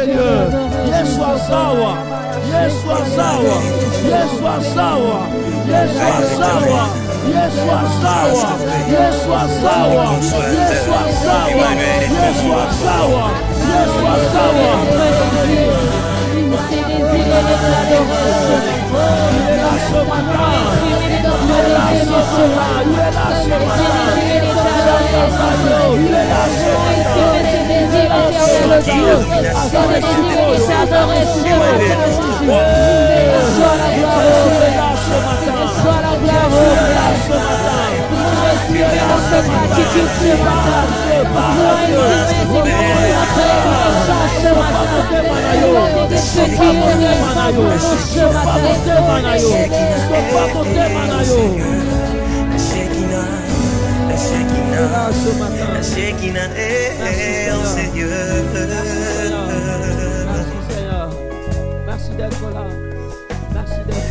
ces lieux. Yeshua Sawa. Yeshua Sawa. Yeshua Sawa. Yeshua Sawa. Yeshua Sawa. Yeshua Sawa. Yeshua Sawa. Yeshua Sawa. Yeshua Sawa. Merci d'être là. Merci d'être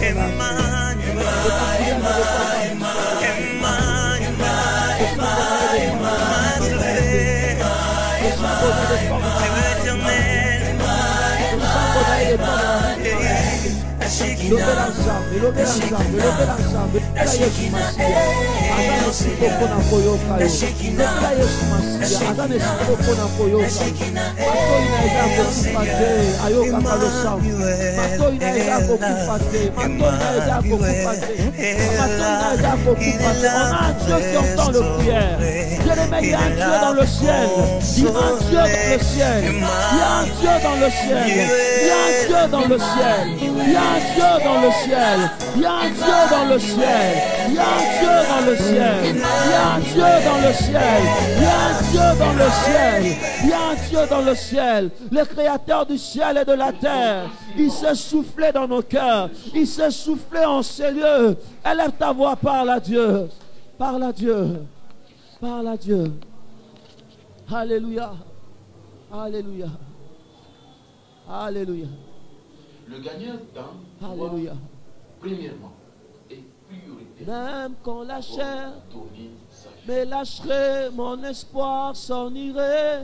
Dieu les met, il y a un Dieu dans le ciel. Il y a un Dieu dans le ciel. Il y a un Dieu dans le ciel. Il y a un Dieu dans le ciel. Il y a un Dieu dans le ciel. Il y a un Dieu dans le ciel. Il y a un Dieu dans le ciel. Il y a un Dieu dans le ciel. Il y a un Dieu dans le ciel. Il y a un Dieu dans le ciel. Le créateur du ciel et de la terre. Il s'est soufflé dans nos cœurs. Il s'est soufflé en ces lieux. Élève ta voix, parle à Dieu. Parle à Dieu. Parle à Dieu. Alléluia. Alléluia. Alléluia. Le gagnant dans Alléluia. Premièrement et prioritairement. Même quand la chair me lâcherait, mon espoir s'en irait.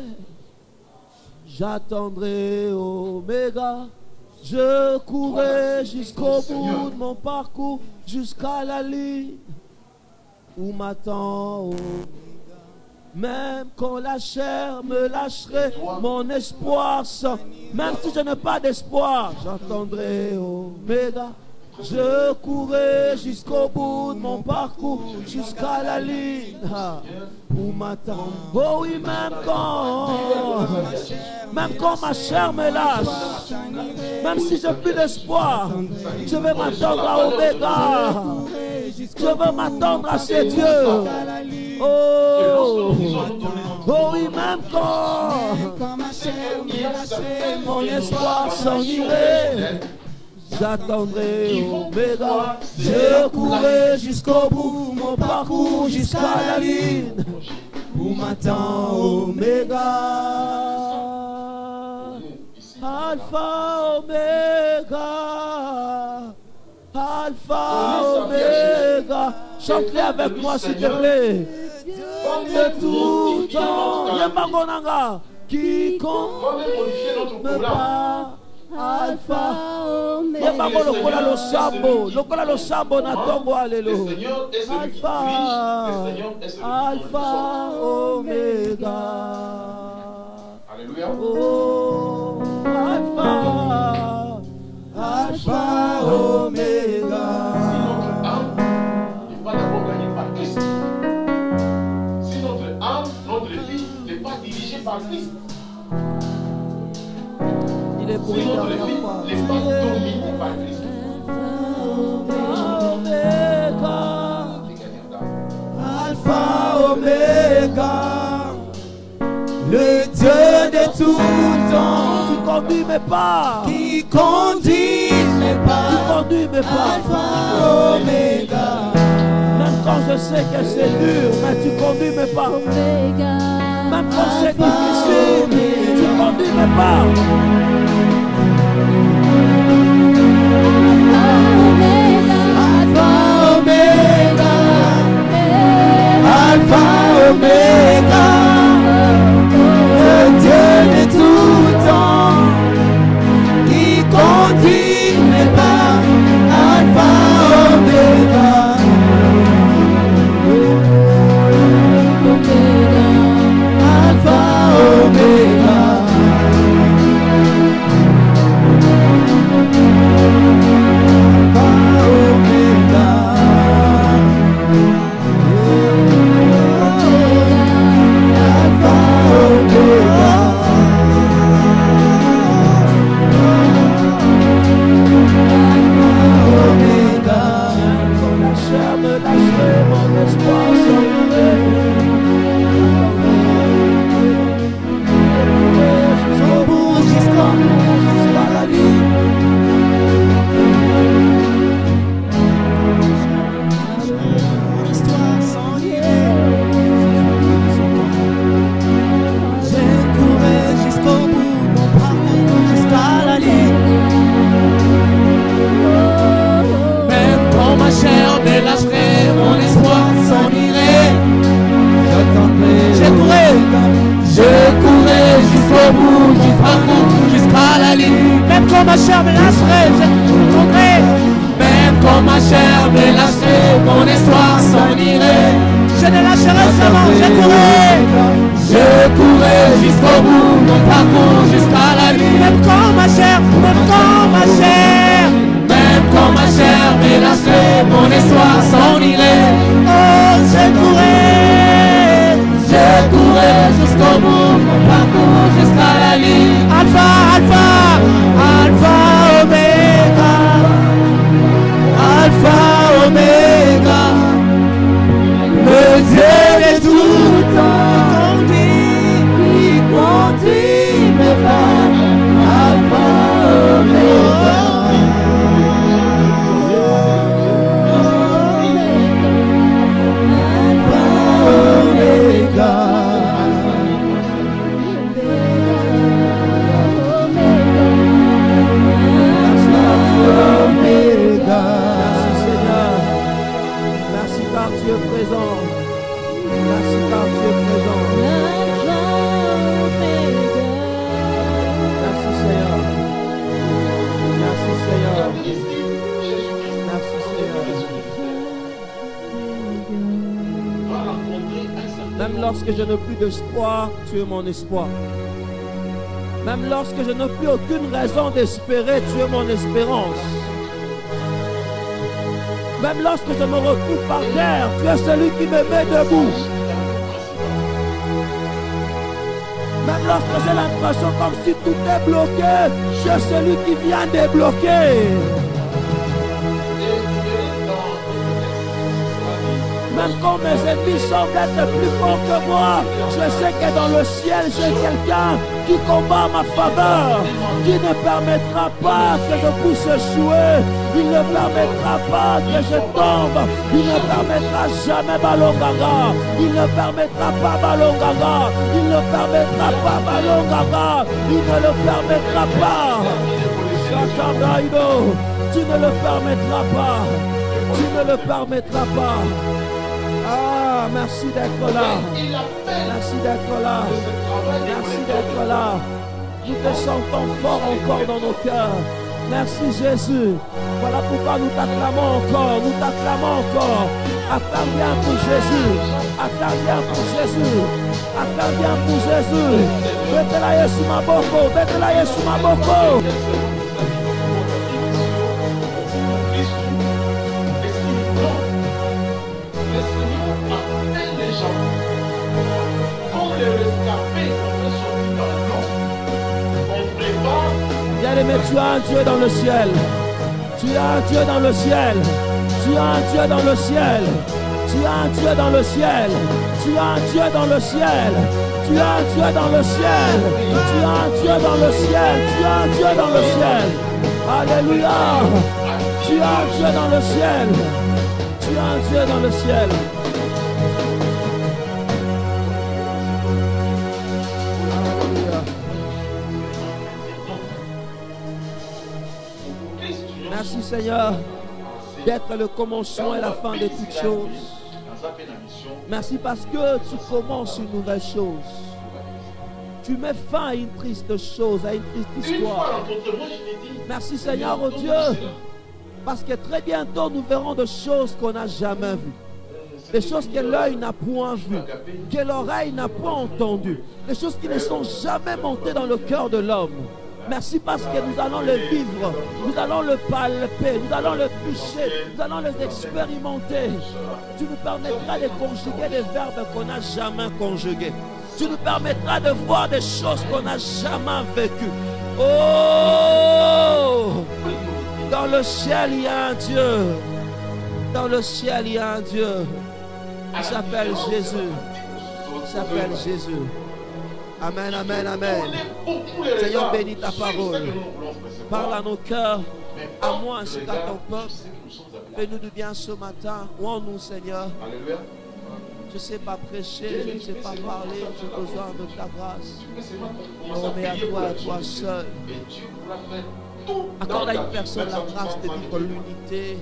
J'attendrai Oméga. Je courrai jusqu'au bout de mon parcours, jusqu'à la ligne où m'attend Oméga. Même quand la chair me lâcherait, mon espoir s'en... Même si je n'ai pas d'espoir, j'attendrai Oméga. Je courrai jusqu'au bout de mon parcours, jusqu'à la ligne où m'attend. Oh oui, même quand ma chair me lâche, même si j'ai plus d'espoir, je vais m'attendre à Oméga. Je veux m'attendre à ces dieux. Oh, oh oui, même quand ma chair me lâche, mon espoir s'en irait. J'attendrai Oméga, je courrai jusqu'au bout, mon parcours jusqu'à la ligne où m'attend Oméga. Alpha Oméga, Alpha Oméga. Chante-les avec moi s'il te plaît. De tout temps, Yemagonanga, quiconque me bat. Alpha Oméga. Lokola lo sambo na tongo alelo. Alpha Oméga. Alléluia. Oh, Alpha Oméga. Si notre âme n'est pas d'abord gagnée par Christ, si notre âme, notre vie n'est pas dirigée par Christ, il est pour si notre vie n'est pas dominée par Christ, Alpha Oméga, le Dieu de tout temps, qui conduit mes pas, qui conduit mes pas, qui conduit mes pas. Alpha Oméga, même quand je sais que c'est dur, mais tu conduis mes pas. Même quand c'est difficile, tu conduis mes pas. Alpha Oméga, Alpha Oméga, le Dieu de tout temps, quand ma chair me lâcherait, je courrais. Même quand ma chair me lâcherait, mon espoir s'en irait. Je ne lâcherai jamais, je courrai jusqu'au bout, mon parcours jusqu'à la nuit. Même quand ma chair, même quand ma chair me lâcherait, mon espoir s'en irait. Oh, je courrai jusqu'au bout, mon parcours jusqu'à la nuit. Alpha, Alpha, Alpha, Omega, Alpha, Omega. Le Dieu de tout temps, qui conduit mes pas, Alpha, Omega. Alpha, Omega. Merci car tu es présent. Merci car tu es présent. Merci Seigneur. Merci Seigneur. Merci Seigneur. Même lorsque je n'ai plus d'espoir, tu es mon espoir. Même lorsque je n'ai plus aucune raison d'espérer, tu es mon espérance. Même lorsque je me retrouve par terre, tu es celui qui me met debout. Même lorsque j'ai l'impression comme si tout est bloqué, tu es celui qui vient débloquer. Même quand mes ennemis semblent être plus forts que moi, je sais que dans le ciel, j'ai quelqu'un qui combat ma faveur, qui ne permettra pas que je puisse échouer, il ne permettra pas que je tombe, il ne permettra jamais Ballon Gaga, il ne permettra pas Ballon Gaga, il ne permettra pas Ballon Gaga, il ne le permettra pas. Chatandaïdo, tu ne le permettras pas, tu ne le permettras pas. Ah, merci d'être là. Merci d'être là. Merci d'être là. Nous te sentons fort encore dans nos cœurs. Merci Jésus. Voilà pourquoi nous t'acclamons encore. Nous t'acclamons encore. Acclame bien pour Jésus. Acclame bien pour Jésus. Acclame bien pour Jésus. Bête-la Yesu Maboko. Bête-la Yesu Maboko. Bien-aimé, tu as un Dieu dans le ciel. Tu as un Dieu dans le ciel. Tu as un Dieu dans le ciel. Tu as un Dieu dans le ciel. Tu as un Dieu dans le ciel. Tu as un Dieu dans le ciel. Tu as un Dieu dans le ciel. Tu as un Dieu dans le ciel. Alléluia. Tu as un Dieu dans le ciel. Tu as un Dieu dans le ciel. Merci Seigneur d'être le commencement et la fin de toutes choses. Merci parce que tu commences une nouvelle chose. Tu mets fin à une triste chose, à une triste histoire. Merci Seigneur, oh Dieu, parce que très bientôt nous verrons des choses qu'on n'a jamais vues. Des choses que l'œil n'a point vues, que l'oreille n'a point entendues. Des choses qui ne sont jamais montées dans le cœur de l'homme. Merci parce que nous allons le vivre, nous allons le palper, nous allons le toucher, nous allons les expérimenter. Tu nous permettras de conjuguer des verbes qu'on n'a jamais conjugués. Tu nous permettras de voir des choses qu'on n'a jamais vécues. Oh! Dans le ciel, il y a un Dieu. Dans le ciel, il y a un Dieu. Il s'appelle Jésus. Il s'appelle Jésus. Amen, amen, amen. Seigneur, bénis ta parole. Parle à nos cœurs, à moi ainsi qu'à ton peuple. Fais-nous du bien ce matin. Ou en nous, Seigneur. Je ne sais pas prêcher, je ne sais pas parler. J'ai besoin de ta grâce. Je remets à toi seul. Accorde à une personne la grâce de vivre l'unité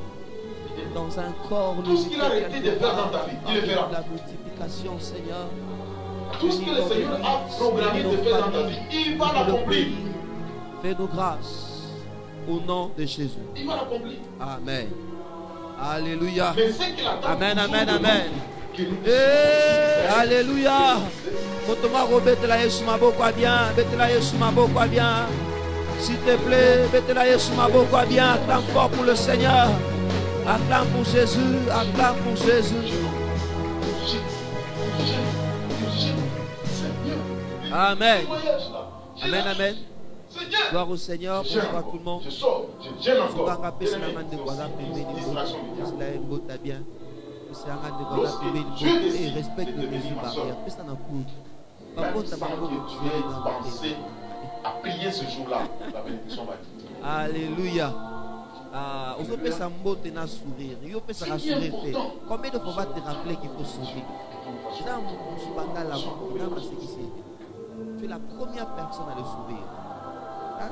dans un corps. Tout ce qu'il a arrêté de faire dans ta vie, il le fera. La multiplication, Seigneur. Tout ce que le Seigneur a programmé de faire dans ta vie, il va l'accomplir. Fais-nous grâce. au nom de Jésus. Il va l'accomplir. Amen. Alléluia. Mais ce qu'il attend, Amen, toujours amen, de nous, amen. que nous Eh, Alléluia. Motoma robetela Yesu maboko bien, betela Yesu maboko bien. S'il te plaît, betela Yesu maboko bien. Acclame fort pour le Seigneur. Acclame pour Jésus, acclame pour Jésus. Amen. Amen, amen. Gloire au Seigneur, bonsoir tout le monde. Je sors, je gêne encore. Et respecte les mesures barrières. Même sans que tu aies pensé à prier ce jour-là, la bénédiction va être. Alléluia. On peut faire mbote na sourire. Il peut se rassurer. Combien de fois va te rappeler qu'il faut sourire? Tu es la première personne à le sourire. Hein?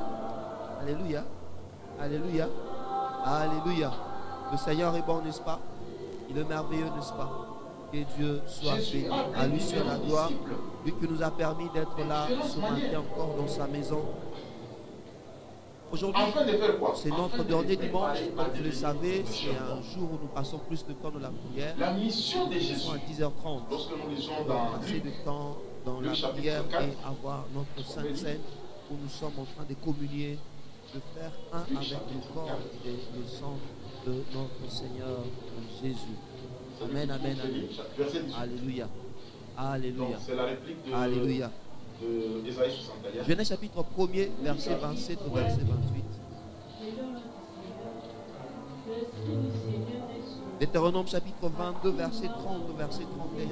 Alléluia. Alléluia. Alléluia. Le Seigneur est bon, n'est-ce pas? Il est merveilleux, n'est-ce pas? Que Dieu soit béni. À lui seul la gloire. Lui qui nous a permis d'être là ce matin encore dans sa maison. Aujourd'hui, c'est notre dernier dimanche. Comme vous le savez, c'est un jour où nous passons plus de temps dans la prière. La mission de Jésus, à 10h30. lorsque nous lisons Donc, dans passer du temps dans la prière et avoir notre Sainte Seine où nous sommes en train de communier, de faire un avec le corps et le sang de notre Seigneur Jésus. Amen, amen, amen. Alléluia. Alléluia. C'est la réplique de, Alléluia. de Ésaïe 61. Genèse chapitre 1er, verset 27 au verset 28. Deutéronome chapitre 22, verset 30 au verset 31.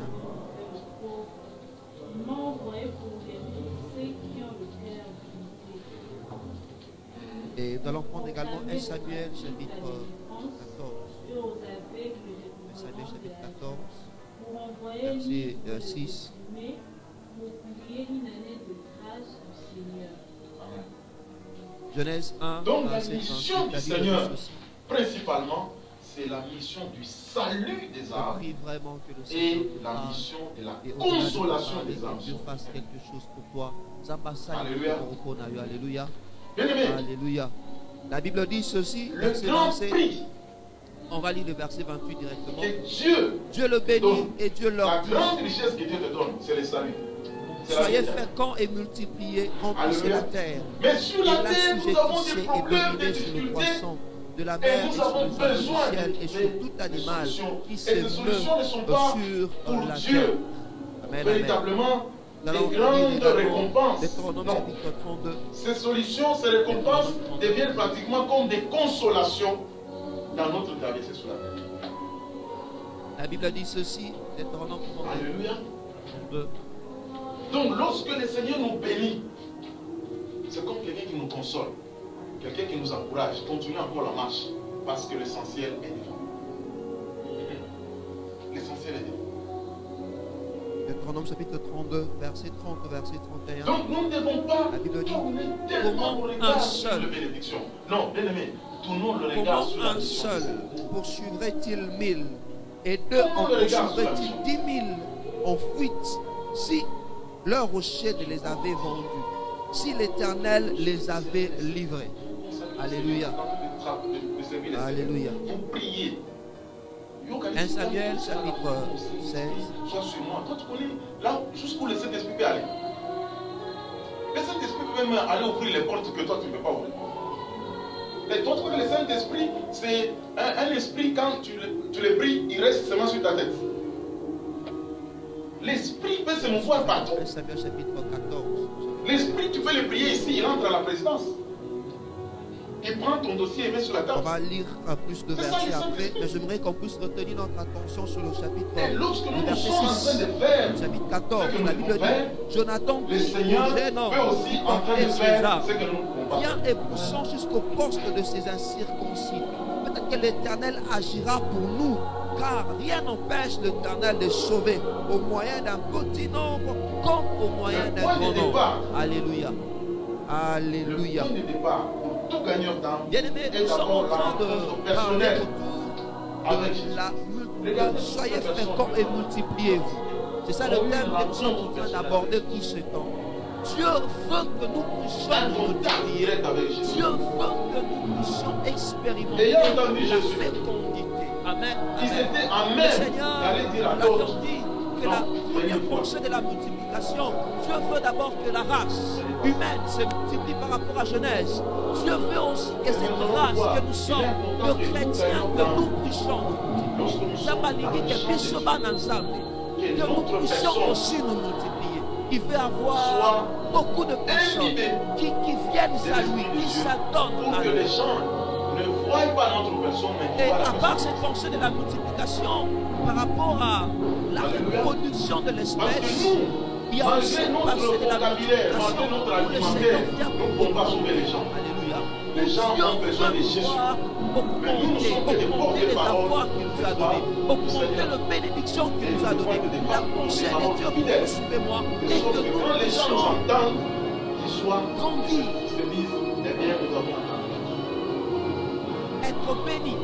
Et nous allons prendre également 1 Samuel chapitre 14. 1 Samuel chapitre 14, verset 6. Genèse 1. Donc la mission du Seigneur, principalement, c'est la mission du salut des âmes et la mission de la consolation des âmes. Dieu fasse quelque chose pour toi. Alléluia. Alléluia. Bien-aimé, Alléluia. La Bible dit ceci. le grand prix On va lire le verset 28 directement. que Dieu le bénit et Dieu leur la dit. grande richesse que Dieu te donne, c'est le salut. C'est la Soyez vie. féconds et multipliez, remplissez la terre. Mais sur la Et la terre, nous avons des sujettissez et problèmes, des dominez sur le difficultés. poisson de la mer et nous sur avons les oiseaux besoin du ciel de- et sur de- tout de animal solutions. qui Et se ces solutions ne sont meut pas sur pour la Dieu. terre. Amen, amen. Véritablement, Nous allons des lire grandes également récompenses. Deutéronome Non. chapitre 32. Ces solutions, ces récompenses deviennent pratiquement comme des consolations dans notre traversée sur la terre. La Bible dit ceci, Deutéronome 32. Alléluia. Donc, lorsque le Seigneur nous bénit, c'est comme quelqu'un qui nous console, quelqu'un qui nous encourage. Continuez encore la marche, parce que l'essentiel est devant. L'essentiel est devant. Deutéronome chapitre 32, verset 30 au verset 31. Donc, nous ne devons pas La Bible dit, tourner tellement comment le regard un sur seul- les bénédictions. Non, bien aimé, tournons le regard Comment sur la un mission. seul poursuivrait-il 1000 et deux en Comment le regard sur la poursuivrait-il 10 000 en fuite si leur rocher ne les avait vendus, si l'Éternel les avait livrés? Alléluia. Alléluia. Vous priez. 1 Samuel chapitre 16. Sois sur moi. Toi, tu connais là jusqu'où le Saint-Esprit peut aller. Le Saint-Esprit peut même aller ouvrir les portes que toi tu ne peux pas ouvrir. Et toi, tu vois que le Saint-Esprit, c'est un esprit, quand tu le pries, il reste seulement sur ta tête. L'esprit peut se mouvoir partout. 1 Samuel chapitre 14. L'esprit, tu peux le prier ici, il entre à la présidence. Il prend ton dossier et met sur la On table. va lire plus de C'est ça, versets le après, Saint-Esprit. mais j'aimerais qu'on puisse retenir notre attention sur le chapitre, Et lorsque le nous verset sommes en 6. train de faire Chapitre 14, ce que la nous Bible pouvons faire, dit, Jonathan le Seigneur jeune homme, peut aussi en train de faire ce que nous ne pouvons pas. viens et poussons jusqu'au poste de ces incirconcis. Peut-être que l'Éternel agira pour nous, car rien n'empêche l'Éternel de sauver au moyen d'un petit nombre comme au moyen d'un grand nombre. Alléluia. Alléluia. Le point de départ pour tout gagneur d'âme Bien-aimés, est nous sommes en d'abord la train rencontre de parler personnelle autour avec de Jésus. la soyez féconds et multipliez-vous. C'est ça le thème que nous sommes en train d'aborder tout ce temps. Dieu veut que nous puissions un nous contact multiplier. direct avec Jésus. Dieu veut que nous puissions expérimenter Ayant entendu la Jésus, fécondité. Amen. ils Amen. étaient en Le même Seigneur d'aller dire à l'a d'autres. dit que Non, la soyez première forts. pensée de la multiplication, Dieu veut d'abord que la race humaine se multiplie par rapport à Genèse. Dieu veut aussi que cette race que nous sommes, le chrétien, que nous puissions que nous puissions aussi nous multiplier. Il veut avoir beaucoup de personnes qui viennent à lui, qui s'attendent Pour à que lui. les gens ne voient pas notre personne, mais Et qu'ils voient à la part personne. cette pensée de la multiplication, par rapport à la reproduction de Parce l'espèce, que nous, il y a aussi malgré une notre pensée de la vocabulaire, multiplication malgré notre où le alimentaire, Seigneur vient nous ne pouvons pas sauver les gens. Alléluia. Les gens Dieu ont besoin de veut Jésus. pouvoir Mais nous ne sommes que des augmenter les porte-paroles avoirs qu'il nous a donnés, augmenter les bénédictions qu'il nous a données. La pensée de Dieu pour vous, suivez-moi, De et sorte que que nous quand les gens nous puissions entendent, qu'ils soient grandir, ils se disent, eh bien, nous avons entendu. être bénis,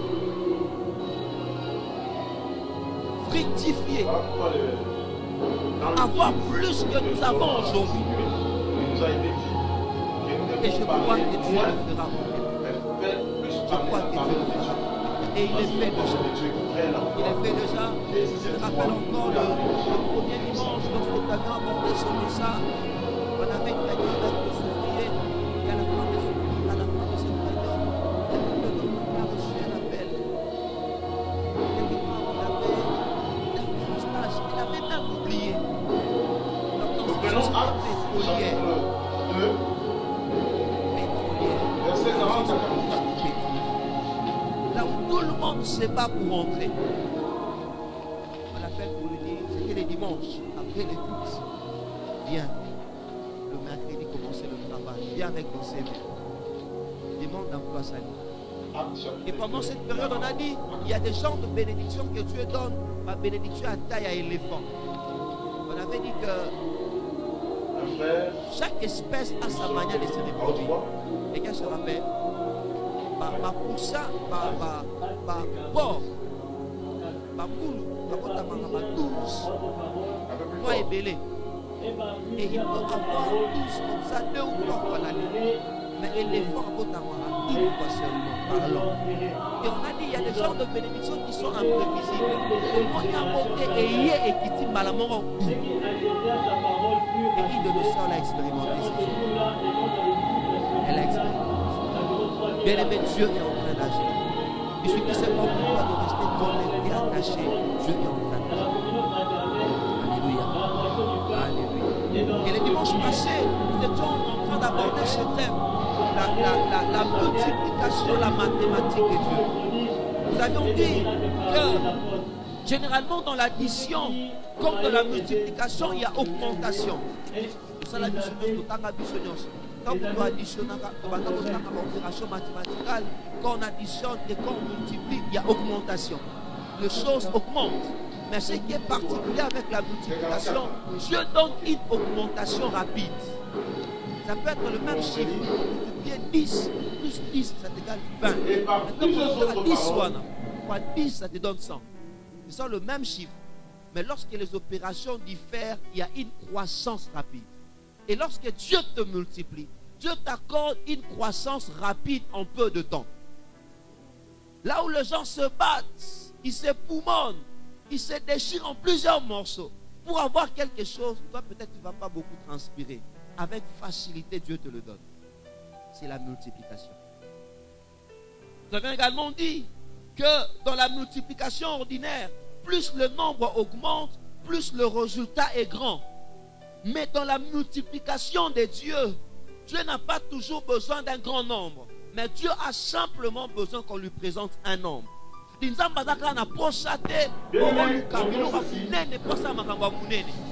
fructifier, avoir plus que nous avons aujourd'hui. Il nous a été dit que Et nous je devons crois parler que Dieu moins, le fera. mais faire plus Je parler crois la que Dieu parole le de fera. Dieu. Et il Parce est que fait la parole déjà. de Dieu est très lente. Il est fait déjà. Je me rappelle encore le premier dimanche lorsque nous avions abordé ce message. On avait une réunion avec les ouvriers. Et à la fin de cette réunion, quelqu'un a reçu un appel. Quelqu'un avait un stage. Il avait même oublié. Nous prenons acte, chapitre 2, verset 40 à 44. Là où tout le monde se bat pour entrer. On l'appelle pour lui dire, c'était les dimanches, après les cultes. Viens, le mercredi, commencer le travail. Viens avec ton CV. Demande d'emploi salut. Acte, chapitre Et pendant 2. cette période, on a dit, il y a des genres de bénédictions que Dieu donne, ma bénédiction à taille à éléphant. On avait dit que Un frère, chaque espèce a sa manière de se reproduire. Et qu'elle se rappelle, ma poussin, ma porc, ma poule, ma douce, un peu plus moi est fort. belé. Et il peut avoir 12 comme ça, 2 ou 3 fois l'année. Mais l'éléphant peut avoir une fois seulement par l'an. Et on a dit, il y a des genres de bénédictions qui sont imprévisibles. On y a monté et hier et qui dit malamoro. Et qui de nos soeurs l'a expérimenté ce jour. Elle a expérimenté. Bien aimé, Dieu est en train d'agir. Il suffit seulement pour toi de rester connecté, attaché. Dieu est en train d'agir. Alléluia. Alléluia. Et le dimanche passé, nous étions en train d'aborder ce thème. La multiplication, la mathématique de Dieu. Nous avions dit que généralement dans l'addition, comme dans la multiplication, il y a augmentation. Ça, la quand vous additionnez l'opération mathématicale, quand on additionne et quand on multiplie, il y a augmentation. Les choses augmentent. Mais ce qui est particulier avec la multiplication, Dieu donne une augmentation rapide. Ça peut être le même chiffre. Multiplier 10 plus 10, ça t'égale 20. Et par Maintenant, plusieurs quand autres tu as 10 paroles. fois 10, ça te donne 100. Ce sont le même chiffre. Mais lorsque les opérations diffèrent, il y a une croissance rapide. Et lorsque Dieu te multiplie, Dieu t'accorde une croissance rapide en peu de temps. Là où les gens se battent, ils s'époumonnent, ils se déchirent en plusieurs morceaux. Pour avoir quelque chose, toi peut-être tu ne vas pas beaucoup transpirer. Avec facilité, Dieu te le donne. C'est la multiplication. Nous avons également dit que dans la multiplication ordinaire, plus le nombre augmente, plus le résultat est grand. Mais dans la multiplication de Dieu, Dieu n'a pas toujours besoin d'un grand nombre. Mais Dieu a simplement besoin qu'on lui présente un nombre.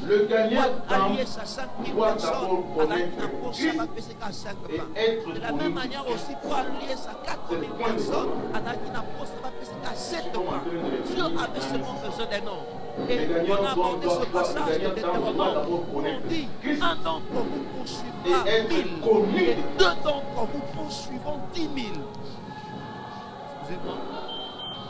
Le gagnant allier sa 5 000 doit personnes d'abord à connaître Christ à 5 et pas. être De la même manière aussi, pour allier sa 4 000 personnes à 7 pas. Dieu avait seulement besoin d'un nombre. Et on a abordé ce passage de Deutéronome où on dit, un d'entre vous poursuivra 1000 et 2 d'entre vous poursuivront 10 000. Excusez-moi.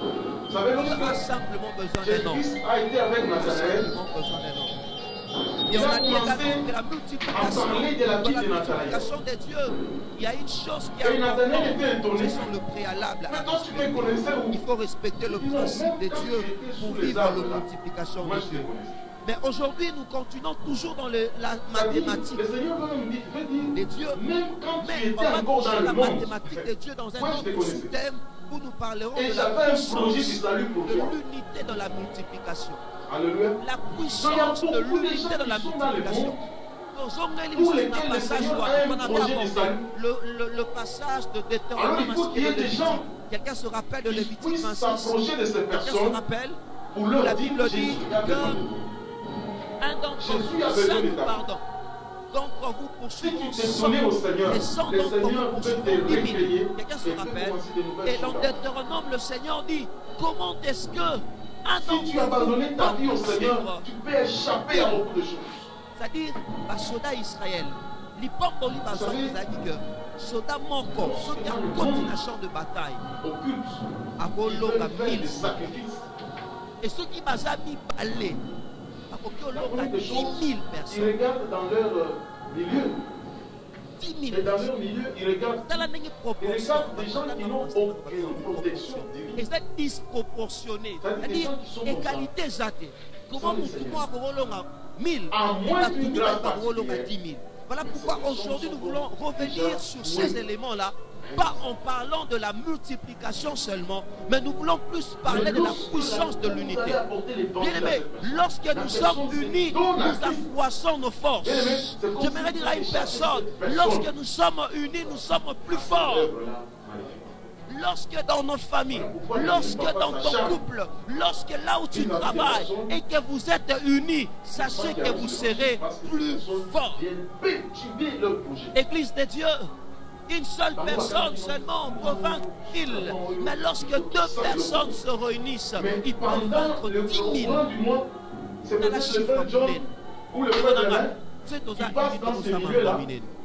Vous savez, Dieu a lorsque simplement besoin d'un nombre. Jésus a été avec Nathanaël, Simplement besoin d'un nombre. Et on a dit également commencé que la à multiplication, parler de la dans vie la de Nathanaël. multiplication des dieux, il y a une chose qui Et est Nathanaël était importante, étonné. ce sont le préalable. Mais toi, tu me connaissais où? Il faut respecter le principe de Dieu pour vivre la multiplication Moi, de je te Dieu. connaissais. Mais aujourd'hui, nous continuons toujours dans la C'est-à-dire, mathématique le Seigneur veut même dire, des dieux. même quand tu Mais on étais va encore dans toucher le la monde, mathématique de Dieu dans un moi, je te autre connaissais. système où nous parlerons Et de la j'avais un projet du puissance salut pour de toi. l'unité dans la multiplication. Alléluia. La Donc, puissance il y a de beaucoup de l'unité gens dans la qui sont dans le multiplication. monde Pour lesquels le Seigneur a un projet de salut. Le passage de Alors, Deutéronome il faut qu'il y ait des gens quelqu'un se rappelle de qui Lévitique puissent 26. s'approcher de ces Quelqu'un se personnes rappelle pour leur la dire Bible que dit Jésus a que besoin de vous. un d'entre Jésus a vous besoin sans de nous ta vie. pardon. D'entre vous Si tu poursuivons t'es 100 donné au Seigneur, et 100 le d'entre vous Seigneur peut poursuivons te 10 000. réveiller Quelqu'un et se peut rappelle. commencer de nouvelles Et dans choses. Deutéronome, le Seigneur dit comment est-ce que un d'entre Si tu as abandonné ta vie au vous Seigneur, poursuivre, tu peux échapper à beaucoup de choses. c'est-à-dire basoda Israël lipamboli bazwaki ezalaki ke soda moko soki akoti na champ de bataille Occulte. akolonga Ils veulent faire 1000 des sacrifices. et soki baza mibale bakoki olonga 10 000 Ils personnes. regardent dans leur milieu. 10 Et 000 dans leur personnes. milieu, ils regardent. Tala ndenge proportion. Ils regardent des gens qui n'ont aucune protection divine. Et c'est disproportionné. C'est-à-dire, égalité eza te. Comment mutu moko akolonga 1000 À et moins batu d'une mibale grâce bakolonga 10 000. Voilà pourquoi aujourd'hui nous voulons revenir sur ces éléments-là, pas en parlant de la multiplication seulement, mais nous voulons plus parler de la puissance de l'unité. Bien aimé, lorsque nous sommes unis, nous accroissons nos forces. J'aimerais dire à une personne, lorsque nous sommes unis, nous sommes plus forts. Lorsque dans notre famille, lorsque dans ton couple, lorsque là où tu travailles et que vous êtes unis, sachez que vous serez plus forts. Église de Dieu, une seule personne seulement peut vaincre 1000. Mais lorsque deux personnes se réunissent, ils peuvent vaincre 10 000. C'est peut-être le frère John ou le frère Bernard C'est qui passe dans ces milieux-là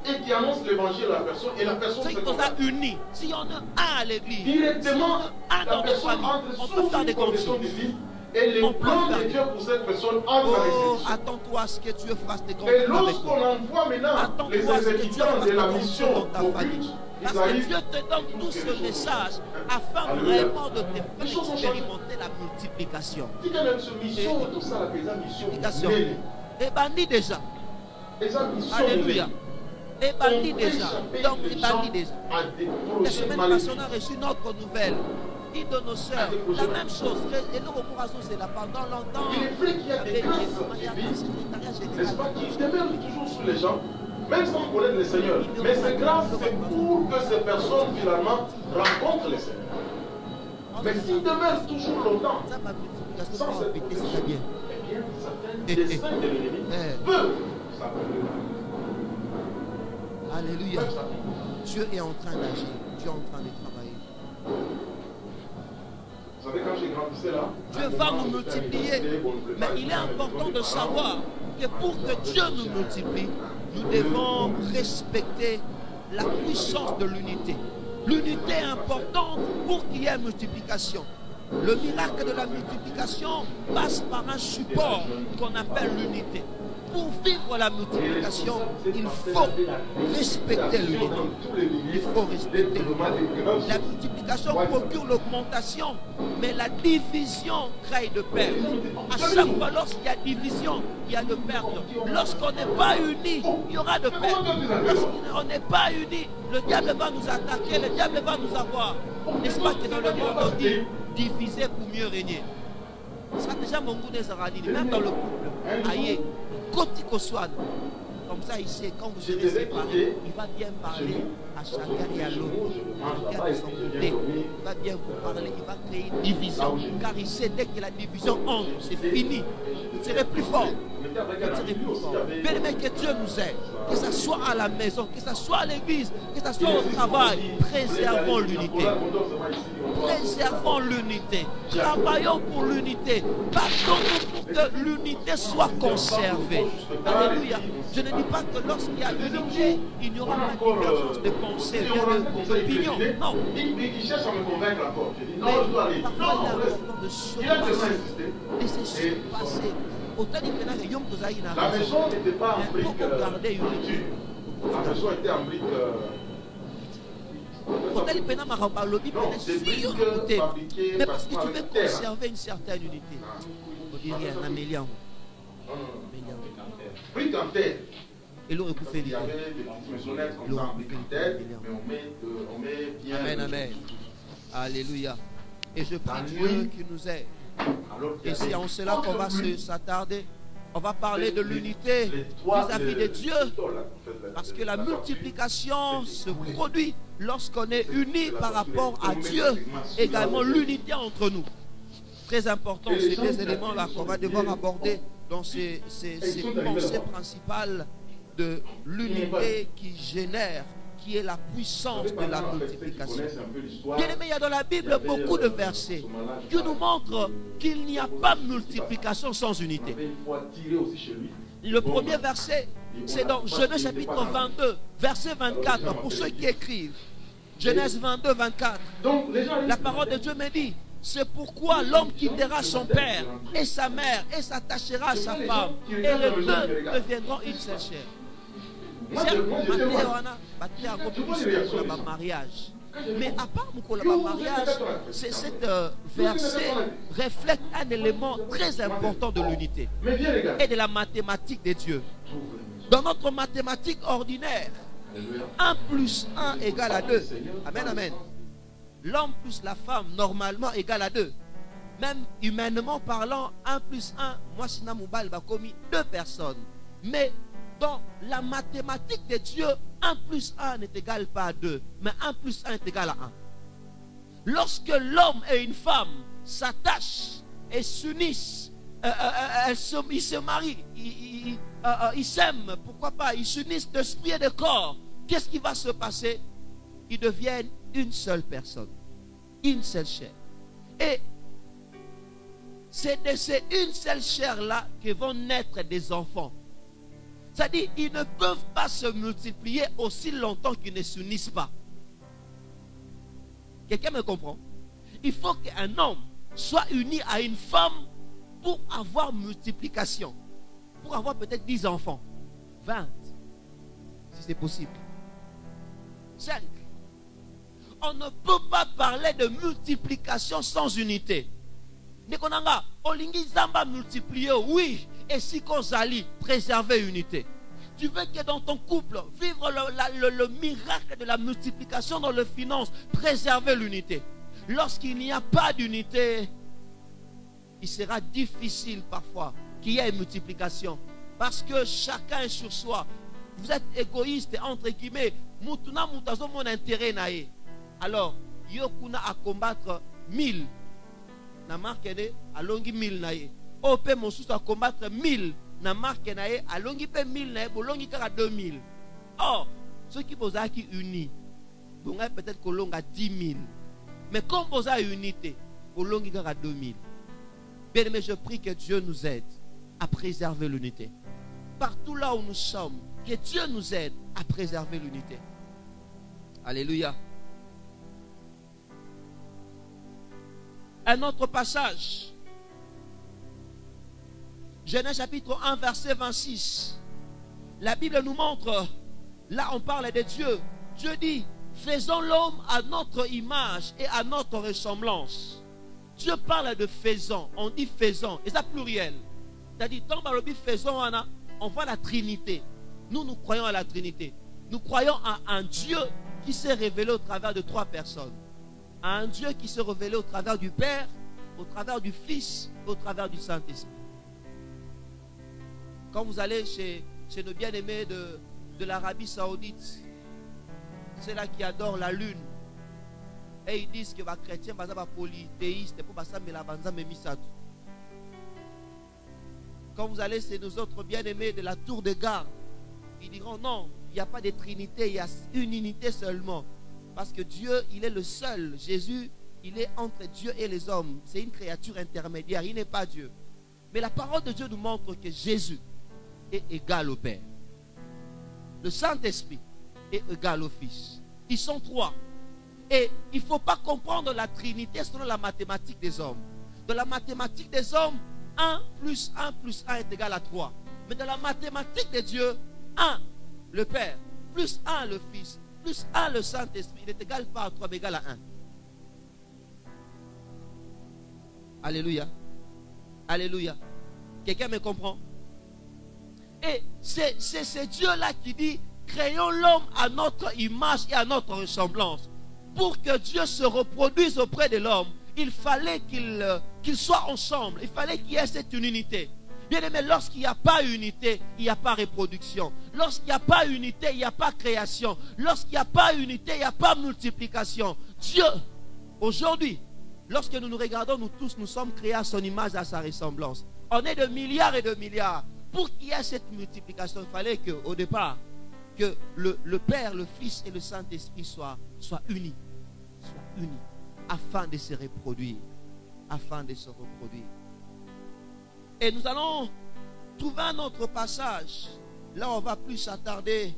et qui annonce l'évangile à la personne et la personne se convainc. unis. Si on a un à l'église, Directement, un la dans notre personne famille, entre on peut sous faire une des condition conditions. divine et le plan de Dieu pour cette personne entre en Oh, exécution. attends-toi à ce que Dieu fasse des grands Et trucs avec lorsqu'on toi. envoie maintenant les Attends-toi à ce que Dieu exécutants fasse de des la grands mission trucs dans ta au famille. but, Parce ils que arrivent. Dieu te donne tout ce message afin Alléluia. vraiment de te Les faire choses ont changé. expérimenter la multiplication. Si quand même ce mission, tout ça, la présente mission, Multiplication. mêlée. Et bandit déjà. Exact, mission Alléluia. mêlée. Et On bandit peut déjà. échapper Donc, les il gens bandit déjà. à des La projets semaine passée, maléfiques. on a reçu notre nouvelle. Une de nos sœurs, la même chose. Et le recours c'est là pendant longtemps. Il est vrai qu'il y a des grâces divines, n'est-ce pas, qui demeurent toujours sur les gens, même sans connaître le Seigneur. Mais ces grâces, c'est pour que ces personnes, finalement, rencontrent le Seigneur. Mais s'ils demeurent toujours longtemps Ça, ma multiplication, sans pas cette répéter, protection, c'est bien. eh bien, certains desseins de l'ennemi peuvent s'accomplir. Alléluia. Dieu est en train d'agir. Dieu est en train de travailler. Vous savez, quand j'ai grandissé là, Dieu va nous multiplier. Mais il est important de savoir que pour que Dieu nous multiplie, nous devons respecter la puissance de l'unité. L'unité est importante pour qu'il y ait multiplication. Le miracle de la multiplication passe par un support qu'on appelle l'unité. Pour vivre la multiplication, il faut respecter l'unité. Il faut respecter l'unité. La multiplication procure l'augmentation, mais la division crée de perte. À chaque fois, lorsqu'il y a division, il y a de perte. Lorsqu'on n'est pas unis, il y aura de perte. Lorsqu'on n'est pas unis, le diable va nous attaquer, le diable va nous avoir. N'est-ce pas que dans le monde on dit diviser pour mieux régner? Ça déjà mon goût des aradines, même dans le couple. Aïe, côté Koswan. Comme ça, il sait, quand vous serez séparés, il va bien parler à chacun et à l'autre. Chacun de son côté. Il va bien vous parler, il va créer une division. Car il sait, dès que la division entre, c'est fini. Vous serez plus fort. Vous serez plus fort. Bien aimé, que Dieu nous aide. Que ce soit à la maison, que ce soit à l'église, que ce soit au travail. Préservons l'unité. Préservons l'unité. Travaillons pour l'unité. Battons-nous pour que l'unité soit conservée. Alléluia. Je ne dis pas que lorsqu'il y a l'unité, il n'y aura pas de divergence de pensée, d'opinion. Non. Il cherche à me convaincre encore. Je dis non, je dois aller. Parfois, Non, il est reste. important de Il a tellement surpasser. insisté. Laissez surpasser La maison n'était pas en brique couture. La maison était en brique. Non, des briques fabriquées. Mais parce que tu veux conserver une certaine unité. On dit rien, Amélian. Brique en terre. Et l'on écoute Il y avait des petites maisonnettes comme ça en brique en terre, mais on met bien. Amen, amen. Alléluia. Et je prie Dieu qui nous aide. Et c'est en cela qu'on va s'attarder. On va parler de l'unité vis-à-vis de Dieu. Parce que la multiplication se produit lorsqu'on est unis par rapport à Dieu. Également l'unité entre nous. Très important, c'est des éléments-là qu'on va devoir aborder dans ces pensées principales de l'unité qui génère, qui est la puissance de la multiplication. Bien aimé, il y a dans la Bible beaucoup de versets qui nous montrent qu'il n'y a pas de multiplication sans unité. Le premier verset, c'est dans Genèse chapitre 22, verset 24, pour ceux qui écrivent. Genèse 22, 24. La parole de Dieu me dit, c'est pourquoi l'homme quittera son père et sa mère et s'attachera à sa femme, et les deux deviendront une seule chair. Mariage. Mais à part mon mariage, cet verset reflète un élément très important de l'unité et de la mathématique de Dieu. Dans notre mathématique ordinaire, 1 plus 1 égale à 2. Amen, amen. L'homme plus la femme, normalement, égale à 2. Même humainement parlant, 1 plus 1, moi, Sina Moubal, va commis 2 personnes. Mais dans la mathématique de Dieu, 1 plus 1 n'est égal pas à 2, mais 1 plus 1 est égal à 1. Lorsque l'homme et une femme s'attachent et s'unissent, ils se marient, ils s'aiment, pourquoi pas, ils s'unissent d'esprit et de corps, qu'est-ce qui va se passer? Ils deviennent une seule personne, une seule chair. Et c'est de ces une seule chair-là que vont naître des enfants. C'est-à-dire, ils ne peuvent pas se multiplier aussi longtemps qu'ils ne s'unissent pas. Quelqu'un me comprend? Il faut qu'un homme soit uni à une femme pour avoir multiplication. Pour avoir peut-être 10 enfants. 20. Si c'est possible. 5. On ne peut pas parler de multiplication sans unité. Nekonanga, olingi zamba multiplier, oui. Et si Kozali, préserver l'unité. Tu veux que dans ton couple, vivre le miracle de la multiplication dans les finances, préserver l'unité. Lorsqu'il n'y a pas d'unité, il sera difficile parfois qu'il y ait une multiplication. Parce que chacun est sur soi. Vous êtes égoïste, entre guillemets. Mutuna mutazo mon intérêt nae. Alors, yokuna à combattre 1000. Na marque à longi 1000 nae. Ope mosus à combattre 1000. Na marque nae à longi pe 1000 nae. Bolongi kara 2000. Or, ceux qui vous ont unis, vous avez peut-être que l'on a 10 000. Mais comme vous avez unité, bolongi kara 2000. Bien aimé, je prie que Dieu nous aide à préserver l'unité. Partout là où nous sommes, que Dieu nous aide à préserver l'unité. Alléluia. Un autre passage. Genèse chapitre 1, verset 26. La Bible nous montre, là on parle de Dieu. Dieu dit, faisons l'homme à notre image et à notre ressemblance. Dieu parle de faisons, on dit faisons, et ça pluriel. C'est-à-dire, dans le faisons, on voit la Trinité. Nous croyons à la Trinité. Nous croyons à un Dieu qui s'est révélé au travers de 3 personnes. À un Dieu qui s'est révélé au travers du Père, au travers du Fils, au travers du Saint-Esprit. Quand vous allez chez nos bien-aimés de l'Arabie Saoudite, c'est là qui adorent la lune. Et ils disent que les chrétiens sont polythéistes pour que quand vous allez chez nos autres bien-aimés de la tour de garde, ils diront non, il n'y a pas de trinité, il y a une unité seulement. Parce que Dieu, il est le seul. Jésus, il est entre Dieu et les hommes. C'est une créature intermédiaire, il n'est pas Dieu. Mais la parole de Dieu nous montre que Jésus est égal au Père. Le Saint-Esprit est égal au Fils. Ils sont 3. Et il ne faut pas comprendre la Trinité selon la mathématique des hommes. Dans la mathématique des hommes, 1 plus 1 plus 1 est égal à 3. Mais dans la mathématique de Dieu, 1, le Père, plus 1, le Fils, plus 1, le Saint-Esprit, il est égal pas à 3, mais égal à 1. Alléluia. Alléluia. Quelqu'un me comprend? Et c'est Dieu-là qui dit, créons l'homme à notre image et à notre ressemblance. Pour que Dieu se reproduise auprès de l'homme, il fallait qu'ils soient ensemble. Il fallait qu'il y ait cette unité. Bien aimé, lorsqu'il n'y a pas unité, il n'y a pas reproduction. Lorsqu'il n'y a pas unité, il n'y a pas création. Lorsqu'il n'y a pas unité, il n'y a pas multiplication. Dieu, aujourd'hui, lorsque nous nous regardons, nous tous, nous sommes créés à son image, à sa ressemblance. On est de milliards et de milliards. Pour qu'il y ait cette multiplication, il fallait qu'au départ, que le Père, le Fils et le Saint-Esprit soient unis. Soient unis. Afin de se reproduire. Afin de se reproduire. Et nous allons trouver un autre passage. Là, on va plus s'attarder.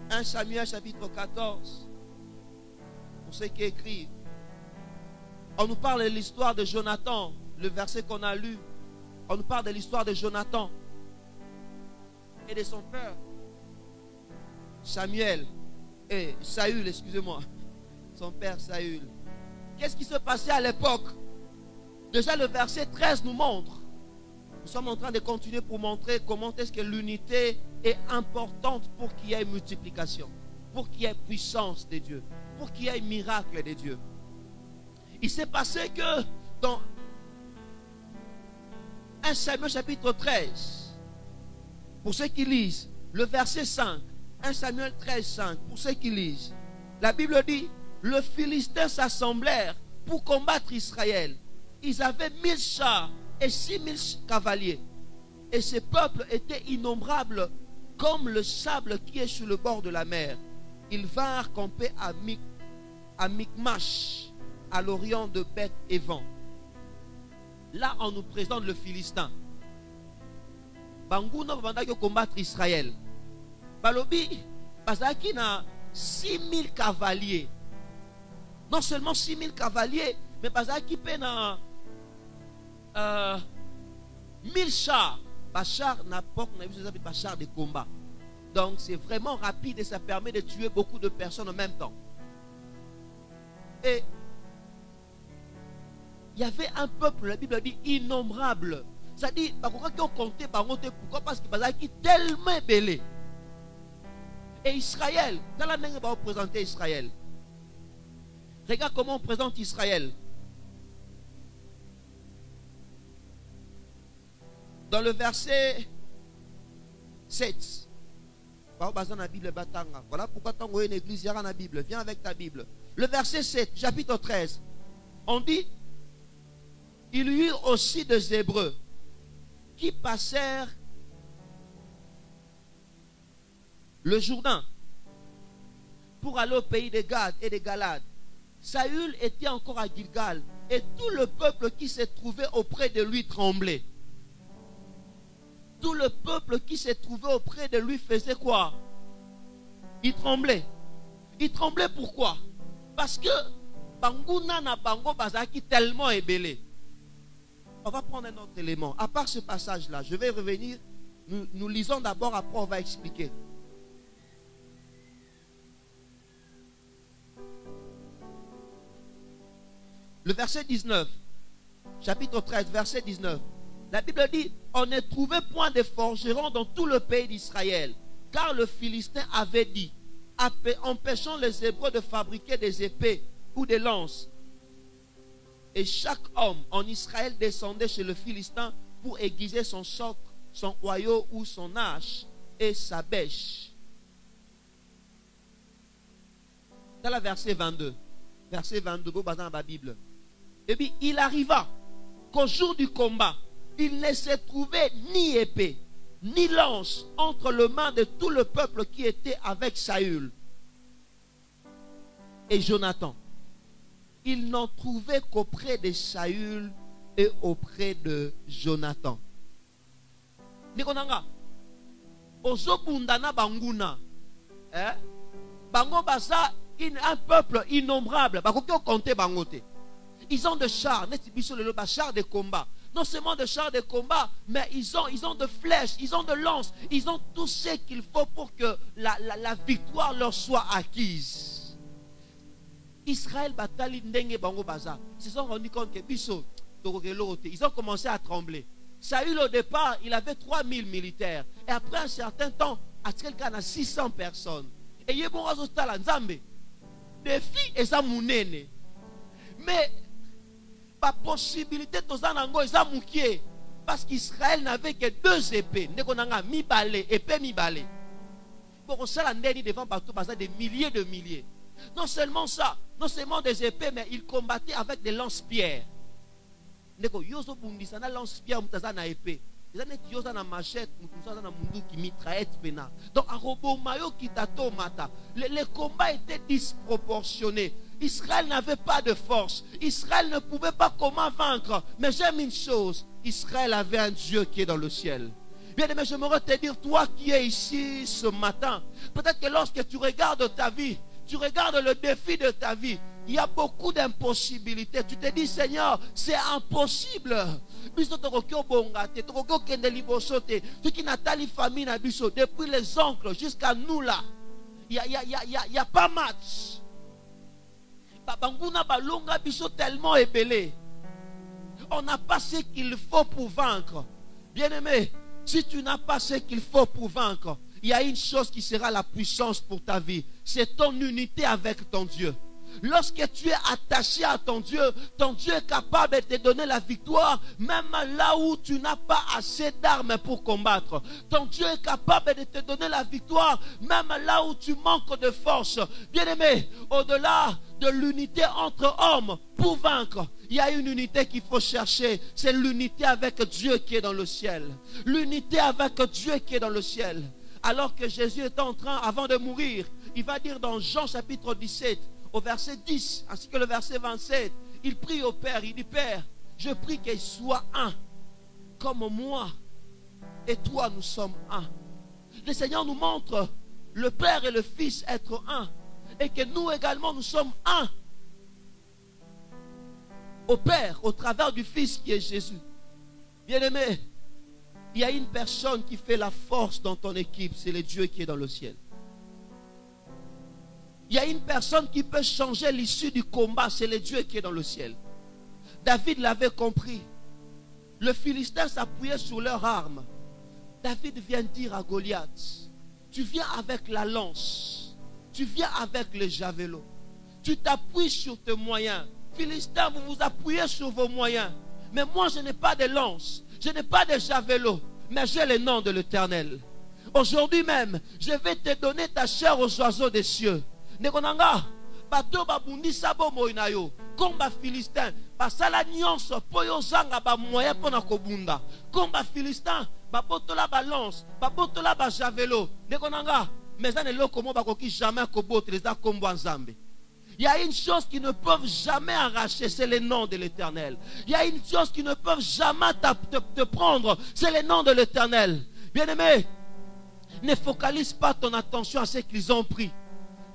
« 1 Samuel chapitre 14. » Pour ceux qui écrivent. On nous parle de l'histoire de Jonathan. Le verset qu'on a lu. On nous parle de l'histoire de Jonathan. Et de son père. Saül, excusez-moi. Son père Saül. Qu'est-ce qui se passait à l'époque? Déjà le verset 13 nous montre. Nous sommes en train de continuer pour montrer comment est-ce que l'unité est importante pour qu'il y ait multiplication, pour qu'il y ait puissance de Dieu, pour qu'il y ait miracle de Dieu. Il s'est passé que dans 1 Samuel chapitre 13, pour ceux qui lisent, le verset 5, 1 Samuel 13, 5, pour ceux qui lisent, la Bible dit, les Philistins s'assemblèrent pour combattre Israël. Ils avaient 1000 chars et 6000 cavaliers. Et ce peuple était innombrable comme le sable qui est sur le bord de la mer. Ils vinrent camper à Micmash, à l'orient de Beth-Évan. Là, on nous présente le Philistin. Bangouna va combattre Israël. Balobi, Bazaki na 6000 cavaliers. Non seulement 6000 cavaliers, mais Bazaki pena 1000 chars. Bachar n'apporte pas chars de combat. Donc c'est vraiment rapide et ça permet de tuer beaucoup de personnes en même temps. Et il y avait un peuple, la Bible dit innombrable. Ça dit, pourquoi parce que Bazaki tellement belé. Et Israël, dans la langue, on va représenter Israël. Regarde comment on présente Israël. Dans le verset 7. Voilà pourquoi tu as une église, il y a la Bible. Viens avec ta Bible. Le verset 7, chapitre 13. On dit, il y eut aussi des Hébreux qui passèrent le Jourdain pour aller au pays de Gad et de Galad. Saül était encore à Gilgal et tout le peuple qui se trouvait auprès de lui tremblait. Tout le peuple qui se trouvait auprès de lui faisait quoi? Il tremblait. Il tremblait pourquoi? Parce que Bangouna na Bango Bazaki tellement ébélé. On va prendre un autre élément. À part ce passage-là, je vais revenir. Nous lisons d'abord, après on va expliquer. Le verset 19, chapitre 13, verset 19. La Bible dit, on ne trouvait point de forgerons dans tout le pays d'Israël, car le Philistin avait dit, empêchons les Hébreux de fabriquer des épées ou des lances. Et chaque homme en Israël descendait chez le Philistin pour aiguiser son soc, son hoyau ou son hache et sa bêche. Dans le verset 22. Verset 22, dans la Bible. Et puis il arriva qu'au jour du combat, il ne se trouvait ni épée, ni lance entre les mains de tout le peuple qui était avec Saül et Jonathan. Il n'en trouvait qu'auprès de Saül et auprès de Jonathan. Nikonanga, ozobundana banguna, bango basa un peuple innombrable. Ils ont des chars, chars de combat. Non seulement des chars de combat, mais ils ont de flèches, ils ont de lances, ils ont tout ce qu'il faut pour que la victoire leur soit acquise. Israël batali ndenge bango baza. Ils se sont rendus compte que ils ont commencé à trembler. Saül au départ, il avait 3000 militaires. Et après un certain temps, il a 600 personnes. Et il y a bon résultat Nzambe. Des filles et ça mounene. Mais la possibilité de Zanango et ça moukié. Parce qu'Israël n'avait que 2 épées. Nekonanga mi balé, épée mi balé. Bon, on s'est devant bateau, des milliers de milliers. Non seulement ça, non seulement des épées, mais ils combattaient avec des lance-pierres. Neko yozo bundisa na lance-pierre mutaza na épée. Ezane yoza na machette mutaza na mundu qui mitraillette pena. Donc arobo mayo kitato mata. Les combats étaient disproportionnés. Israël n'avait pas de force. Israël ne pouvait pas comment vaincre. Mais j'aime une chose, Israël avait un Dieu qui est dans le ciel. Bien aimé, j'aimerais te dire, toi qui es ici ce matin, peut-être que lorsque tu regardes ta vie, tu regardes le défi de ta vie, il y a beaucoup d'impossibilités. Tu te dis, Seigneur, c'est impossible. Ceux qui n'attendent famille, depuis les oncles jusqu'à nous là, il n'y a pas match. Tellement ébélé. On n'a pas ce qu'il faut pour vaincre. Bien-aimé, si tu n'as pas ce qu'il faut pour vaincre, il y a une chose qui sera la puissance pour ta vie. C'est ton unité avec ton Dieu. Lorsque tu es attaché à ton Dieu est capable de te donner la victoire, même là où tu n'as pas assez d'armes pour combattre. Ton Dieu est capable de te donner la victoire, même là où tu manques de force. Bien-aimé, au-delà de l'unité entre hommes pour vaincre, il y a une unité qu'il faut chercher. C'est l'unité avec Dieu qui est dans le ciel. L'unité avec Dieu qui est dans le ciel. Alors que Jésus est en train, avant de mourir, il va dire dans Jean chapitre 17, au verset 10, ainsi que le verset 27, il prie au Père, il dit, Père, je prie qu'il soit un, comme moi et toi nous sommes un. Le Seigneur nous montre le Père et le Fils être un, et que nous également nous sommes un au Père, au travers du Fils qui est Jésus. Bien-aimé, il y a une personne qui fait la force dans ton équipe, c'est le Dieu qui est dans le ciel. Il y a une personne qui peut changer l'issue du combat, c'est le Dieu qui est dans le ciel. David l'avait compris. Le Philistin s'appuyait sur leurs armes. David vient dire à Goliath, tu viens avec la lance, tu viens avec le javelot, tu t'appuies sur tes moyens. Philistins, vous vous appuyez sur vos moyens. Mais moi, je n'ai pas de lance, je n'ai pas de javelot, mais j'ai le nom de l'Éternel. Aujourd'hui même, je vais te donner ta chair aux oiseaux des cieux. Nekonanga, bato babundi sabo moinayo, komba Philistin, basala nyonso poyo zanga ba moyen pona kobunda. Komba Philistin, babotola balance, babotola ba javelo. Nekonanga, mais ça ne lokomo bakoki jamais kobote les akombo nzambe. Il y a une chose qu'ils ne peuvent jamais arracher, c'est le nom de l'Éternel. Il y a une chose qu'ils ne peuvent jamais te prendre, c'est le nom de l'Éternel. Bien-aimé, ne focalise pas ton attention à ce qu'ils ont pris.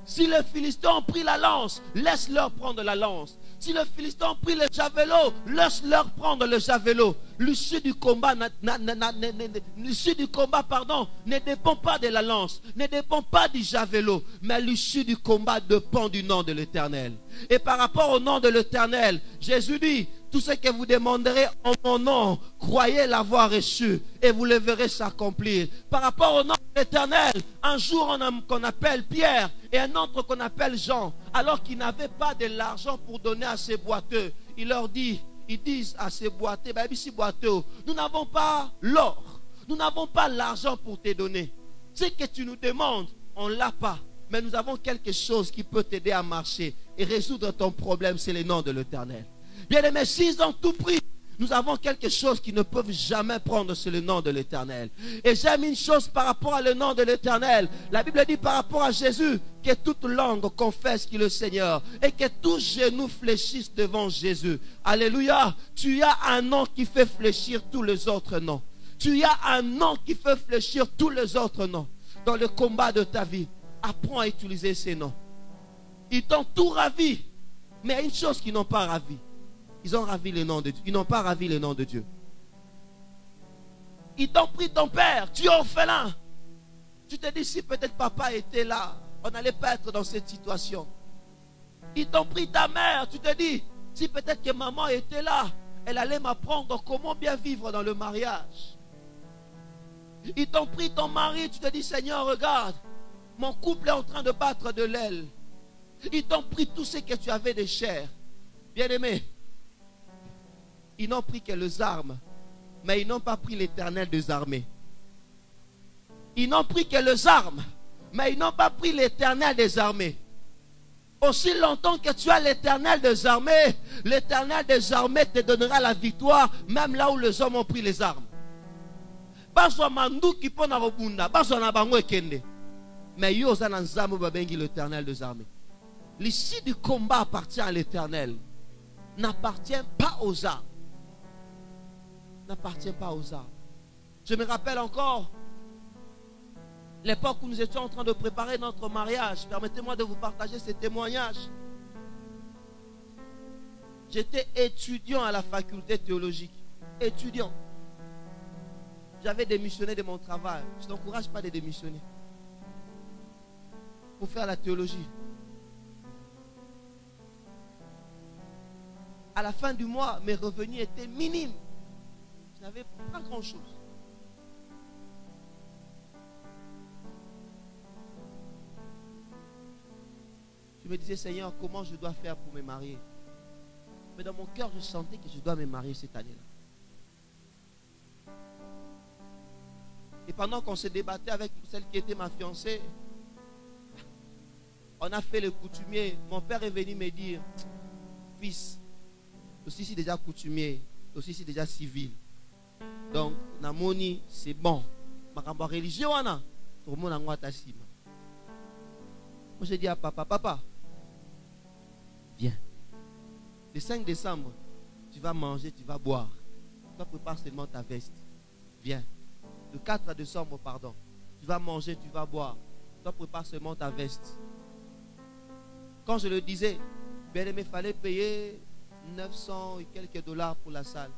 Si les Philistins ont pris la lance, laisse-leur prendre la lance. Si les Philistins ont pris le javelot, laisse-leur prendre le javelot. L'issue du combat, ne dépend pas de la lance, ne dépend pas du javelot, mais l'issue du combat dépend du nom de l'Éternel. Et par rapport au nom de l'Éternel, Jésus dit, tout ce que vous demanderez en mon nom, croyez l'avoir reçu et vous le verrez s'accomplir. Par rapport au nom de l'Éternel, un jour on a qu'on appelle Pierre et un autre qu'on appelle Jean, alors qu'ils n'avaient pas de l'argent pour donner à ces boiteux. Il leur dit, ils disent à ces boiteux, nous n'avons pas l'or, nous n'avons pas l'argent pour te donner. Ce que tu nous demandes, on ne l'a pas. Mais nous avons quelque chose qui peut t'aider à marcher et résoudre ton problème, c'est le nom de l'Éternel. Bien aimé, s'ils ont tout pris, nous avons quelque chose qu'ils ne peuvent jamais prendre, c'est le nom de l'Éternel. Et j'aime une chose par rapport à le nom de l'Éternel. La Bible dit par rapport à Jésus, que toute langue confesse qu'il est le Seigneur et que tout genou fléchisse devant Jésus. Alléluia. Tu as un nom qui fait fléchir tous les autres noms. Tu as un nom qui fait fléchir tous les autres noms. Dans le combat de ta vie, apprends à utiliser ces noms. Ils t'ont tout ravi. Mais il y a une chose qu'ils n'ont pas ravi. Ils ont ravi le nom de Dieu. Ils n'ont pas ravi le nom de Dieu. Ils t'ont pris ton père. Tu es orphelin. Tu te dis, si peut-être papa était là, on n'allait pas être dans cette situation. Ils t'ont pris ta mère. Tu te dis, si peut-être que maman était là, elle allait m'apprendre comment bien vivre dans le mariage. Ils t'ont pris ton mari. Tu te dis, Seigneur, regarde, mon couple est en train de battre de l'aile. Ils t'ont pris tout ce que tu avais de cher. Bien-aimé, ils n'ont pris que les armes, mais ils n'ont pas pris l'Éternel des armées. Ils n'ont pris que les armes, mais ils n'ont pas pris l'Éternel des armées. Aussi longtemps que tu as l'Éternel des armées, l'Éternel des armées te donnera la victoire, même là où les hommes ont pris les armes. Mais l'Éternel des armées. L'issue du combat appartient à l'Éternel. N'appartient pas aux armes. N'appartient pas aux armes. Je me rappelle encore l'époque où nous étions en train de préparer notre mariage. Permettez-moi de vous partager ces témoignages. J'étais étudiant à la faculté théologique. Étudiant. J'avais démissionné de mon travail. Je ne t'encourage pas de démissionner pour faire la théologie. À la fin du mois, mes revenus étaient minimes. Je n'avais pas grand-chose. Je me disais, Seigneur, comment je dois faire pour me marier? Mais dans mon cœur, je sentais que je dois me marier cette année-là. Et pendant qu'on se débattait avec celle qui était ma fiancée, on a fait le coutumier. Mon père est venu me dire, fils, aussi c'est déjà coutumier, aussi c'est déjà civil. Donc, Namoni, c'est bon. Ma religion, tout le monde a moi. Moi, j'ai dit à papa, papa, viens. Le 5 décembre, tu vas manger, tu vas boire. Toi, prépare seulement ta veste. Viens. Le 4 décembre, pardon, tu vas manger, tu vas boire. Toi, prépare seulement ta veste. Quand je le disais, bien aimé, il fallait payer 900 et quelques dollars pour la salle.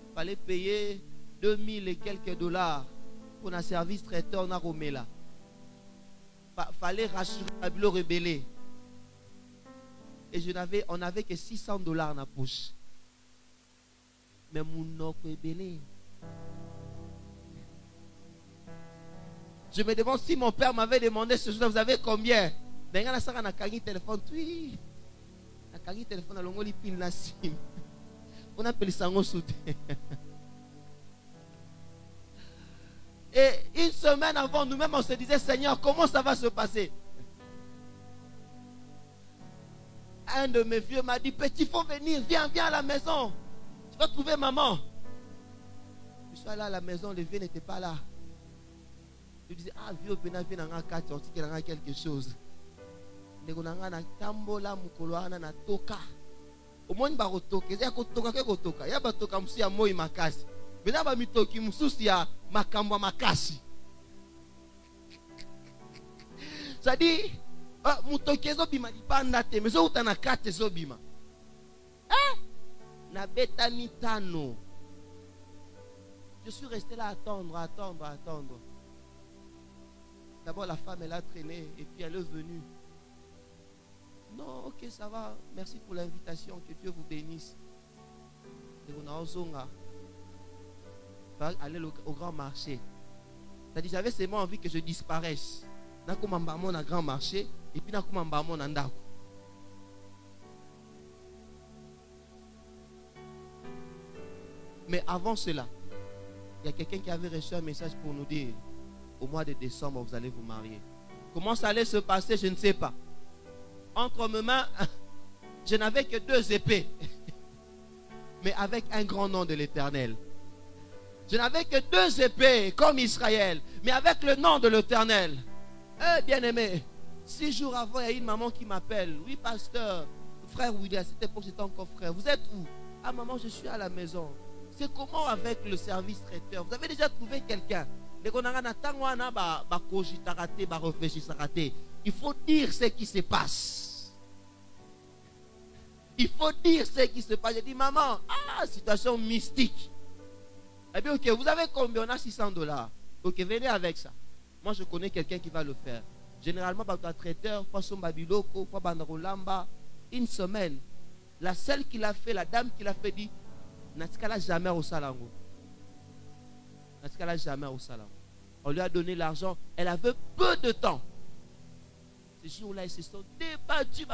Il fallait payer 2000 et quelques dollars pour un service traiteur na Romela. Fallait rassurer la bureau rebellé. Et on n'avait que 600 dollars dans la poche. Mais mon nom est rebellé. Je me demande si mon père m'avait demandé ce jour, vous avez combien? Mais quand on a un téléphone, oui. On a un téléphone, on a un pile na sim. On appelle ça un soutien. Et une semaine avant, nous-mêmes, on se disait, Seigneur, comment ça va se passer? Un de mes vieux m'a dit, petit, il faut venir, viens à la maison. Tu vas trouver maman. Je suis allé à la maison, le vieux n'était pas là. Je disais, ah, vieux, viens dans un cas, tu as quelque chose. Au moins, il y a un toka, il y a un toka, il y a un toka, il y a un toka. Bena ba mitoki mususi ya makambo makasi. Ça dit mutoki ezo bima dipanda te mezo utana kate ezo bima. Na beta mitano. Je suis resté là à attendre. D'abord la femme elle a traîné et puis elle est venue. Non, ok, ça va. Merci pour l'invitation, que Dieu vous bénisse. Et on a ozonga. Aller au grand marché. C'est-à-dire, j'avais seulement envie que je disparaisse. Dans le grand marché, et puis dans le ndako. Mais avant cela, il y a quelqu'un qui avait reçu un message pour nous dire, au mois de décembre, vous allez vous marier. Comment ça allait se passer, je ne sais pas. Entre mes mains, je n'avais que 2 épées. Mais avec un grand nom de l'Éternel. Je n'avais que 2 épées comme Israël, mais avec le nom de l'Éternel. Eh bien aimé, 6 jours avant, il y a une maman qui m'appelle. Oui, pasteur, frère William, à cette époque j'étais encore frère. Vous êtes où? Ah maman, je suis à la maison. C'est comment avec le service traiteur? Vous avez déjà trouvé quelqu'un? Il faut dire ce qui se passe. Il faut dire ce qui se passe. J'ai dit, maman, situation mystique. Eh bien, ok, vous avez combien? On a $600. Ok, venez avec ça. Moi, je connais quelqu'un qui va le faire. Généralement, par un traiteur, poisson babiloko, poisson bandarolamba, une semaine. La seule qui l'a fait, la dame qui l'a fait, dit, n'a jamais au salango. N'a jamais au salango. On lui a donné l'argent. Elle avait peu de temps. Ce jour-là, ils se sont débattus.